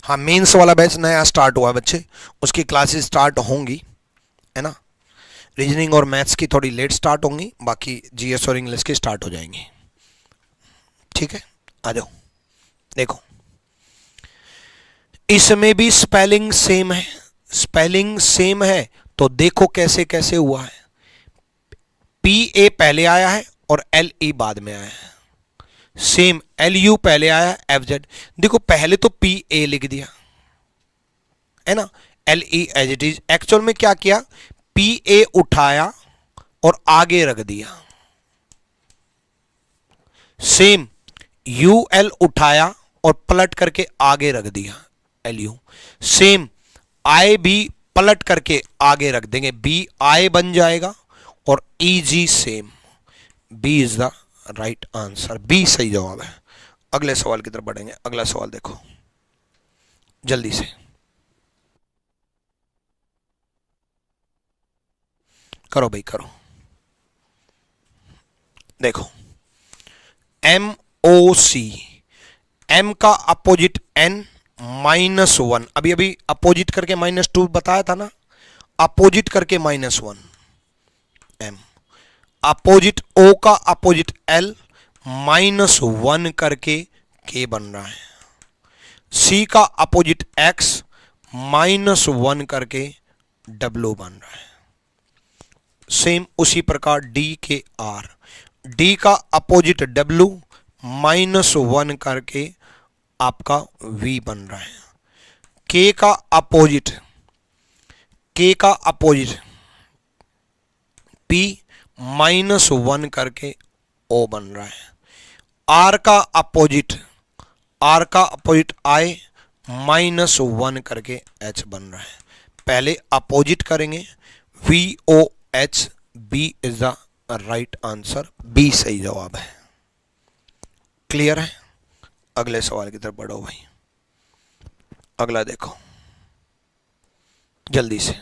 हाँ, मेंस वाला बैच नया स्टार्ट हुआ है बच्चे, उसकी क्लासेस स्टार्ट होंगी, है ना। रीजनिंग और मैथ्स की थोड़ी लेट स्टार्ट होंगी, बाकी जीएस और इंग्लिश की स्टार्ट हो जाएंगी, ठीक है। आ जाओ देखो, इसमें भी स्पेलिंग सेम है। स्पेलिंग सेम है तो देखो कैसे कैसे हुआ है। पी ए पहले आया है और एल ई बाद में आया है। सेम एल यू पहले आया है, एफ जेड। देखो पहले तो पी ए लिख दिया है ना, L E as it is. Actual में क्या किया, पी ए उठाया और आगे रख दिया। सेम यू एल उठाया और पलट करके आगे रख दिया, एल यू। सेम आई भी पलट करके आगे रख देंगे, बी आई बन जाएगा और E G same. B is the right answer, B सही जवाब है। अगले सवाल की तरफ बढ़ेंगे। अगला सवाल देखो जल्दी से, करो भाई करो। देखो एम ओ सी, एम का अपोजिट एन, -1। अभी अभी अपोजिट करके -2 बताया था ना, अपोजिट करके -1 एम। अपोजिट ओ का अपोजिट एल, -1 करके के बन रहा है। सी का अपोजिट एक्स, -1 करके डब्ल्यू बन रहा है। सेम उसी प्रकार डी के आर, डी का अपोजिट डब्ल्यू, -1 करके आपका वी बन रहा है। के का अपोजिट, के का अपोजिट पी, -1 करके ओ बन रहा है। आर का अपोजिट, आर का अपोजिट आई, -1 करके एच बन रहा है। पहले अपोजिट करेंगे, V O H, B is the right answer, B सही जवाब है। क्लियर है। अगले सवाल की तरफ बढ़ो भाई। अगला देखो जल्दी से।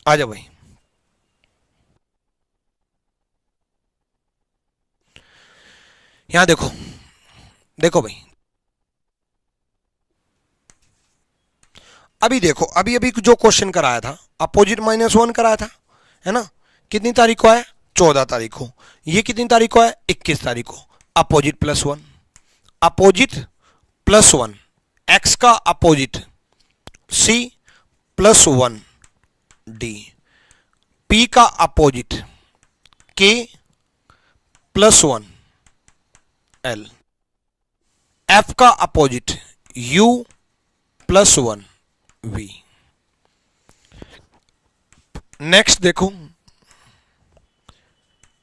आ जाओ भाई। यहां देखो, देखो भाई, अभी देखो, अभी अभी जो क्वेश्चन कराया था, अपोजिट -1 कराया था, है ना। कितनी तारीख को आया? 14 तारीख को। ये कितनी तारीख को आया? 21 तारीख को। अपोजिट +1, अपोजिट +1, एक्स का अपोजिट C +1 D, P का अपोजिट K +1 L, F का अपोजिट U +1 V। नेक्स्ट देखो,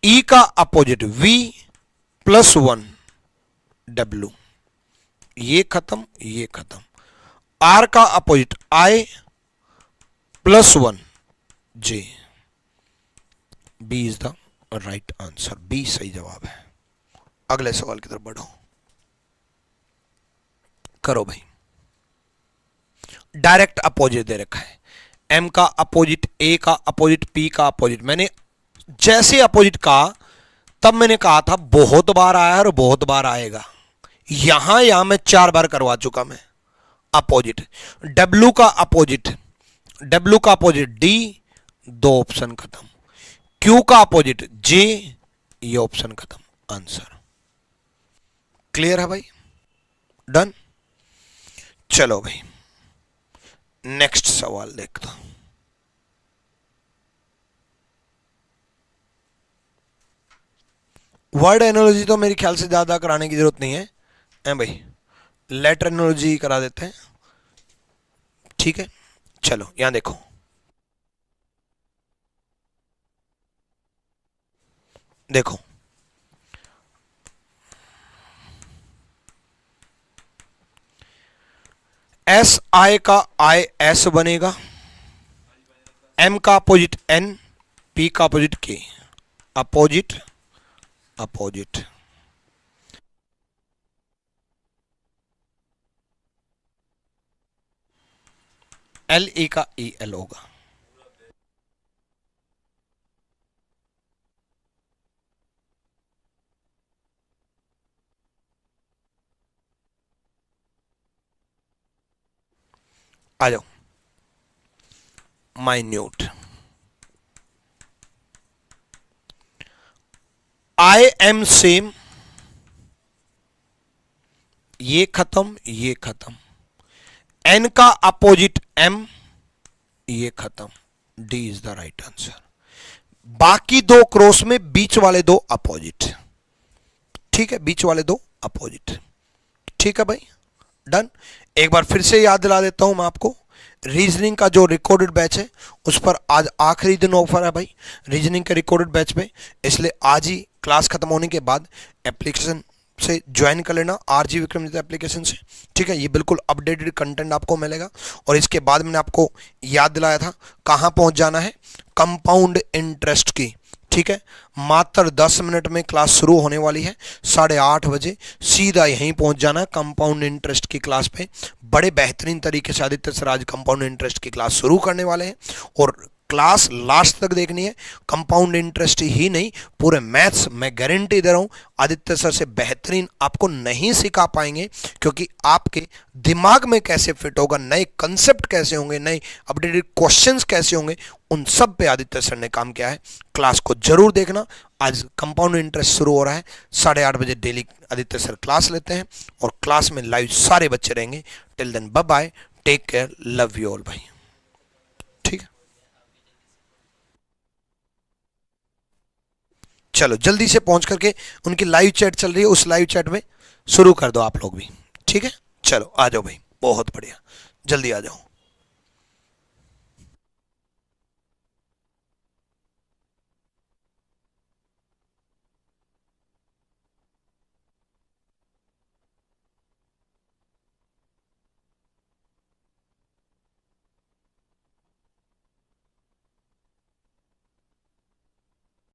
E का अपोजिट V +1 W। ये खत्म, ये खत्म। R का opposite I +1 J। B is the right answer, B सही जवाब है। अगले सवाल की तरफ बढ़ो, करो भाई। डायरेक्ट अपोजिट दे रखा है, M का अपोजिट, A का अपोजिट, P का अपोजिट। मैंने जैसे अपोजिट कहा तब मैंने कहा था बहुत बार आया है और बहुत बार आएगा। यहां मैं 4 बार करवा चुका मैं अपोजिट। W का अपोजिट, W का अपोजिट D, 2 ऑप्शन खत्म। Q का अपोजिट J, ये ऑप्शन खत्म। आंसर क्लियर है भाई? डन। चलो भाई नेक्स्ट सवाल देखता हूं। वर्ड एनोलॉजी तो मेरे ख्याल से ज्यादा कराने की जरूरत नहीं है भाई, लेटर एनोलॉजी करा देते हैं, ठीक है। चलो यहां देखो, देखो SI का IS बनेगा, M का अपोजिट N, P का opposite K, opposite opposite. LE का EL होगा। आ जाओ, माइन्यूट, I M सेम, ये खत्म, ये खत्म। N का अपोजिट M, ये खत्म। D is the right answer. बाकी 2 क्रॉस में बीच वाले 2 अपोजिट, ठीक है, बीच वाले 2 अपोजिट, ठीक है भाई, डन। एक बार फिर से याद दिला देता हूं मैं आपको, रीजनिंग का जो रिकॉर्डेड बैच है उस पर आज आखिरी दिन ऑफर है भाई, रीजनिंग के रिकॉर्डेड बैच पे। इसलिए आज ही क्लास खत्म होने के बाद एप्लीकेशन से ज्वाइन कर लेना, RG विक्रमादित्य एप्लीकेशन से, ठीक है। ये बिल्कुल अपडेटेड कंटेंट आपको मिलेगा। और इसके बाद मैंने आपको याद दिलाया था कहाँ पहुँच जाना है, कंपाउंड इंटरेस्ट की, ठीक है। मात्र 10 मिनट में क्लास शुरू होने वाली है, 8:30 बजे। सीधा यहीं पहुंच जाना है कंपाउंड इंटरेस्ट की क्लास पे। बड़े बेहतरीन तरीके से आदित्य सर आज कंपाउंड इंटरेस्ट की क्लास शुरू करने वाले हैं और क्लास लास्ट तक देखनी है। कंपाउंड इंटरेस्ट ही नहीं, पूरे मैथ्स मैं गारंटी दे रहा हूं आदित्य सर से बेहतरीन आपको नहीं सिखा पाएंगे, क्योंकि आपके दिमाग में कैसे फिट होगा, नए कंसेप्ट कैसे होंगे, नए अपडेटेड क्वेश्चंस कैसे होंगे, उन सब पे आदित्य सर ने काम किया है। क्लास को जरूर देखना। आज कंपाउंड इंटरेस्ट शुरू हो रहा है, 8:30 बजे डेली आदित्य सर क्लास लेते हैं और क्लास में लाइव सारे बच्चे रहेंगे। Till then bye bye, take care, love you all भाई, ठीक है। चलो जल्दी से पहुंच करके, उनकी लाइव चैट चल रही है, उस लाइव चैट में शुरू कर दो आप लोग भी, ठीक है। चलो आ जाओ भाई, बहुत बढ़िया, जल्दी आ जाओ।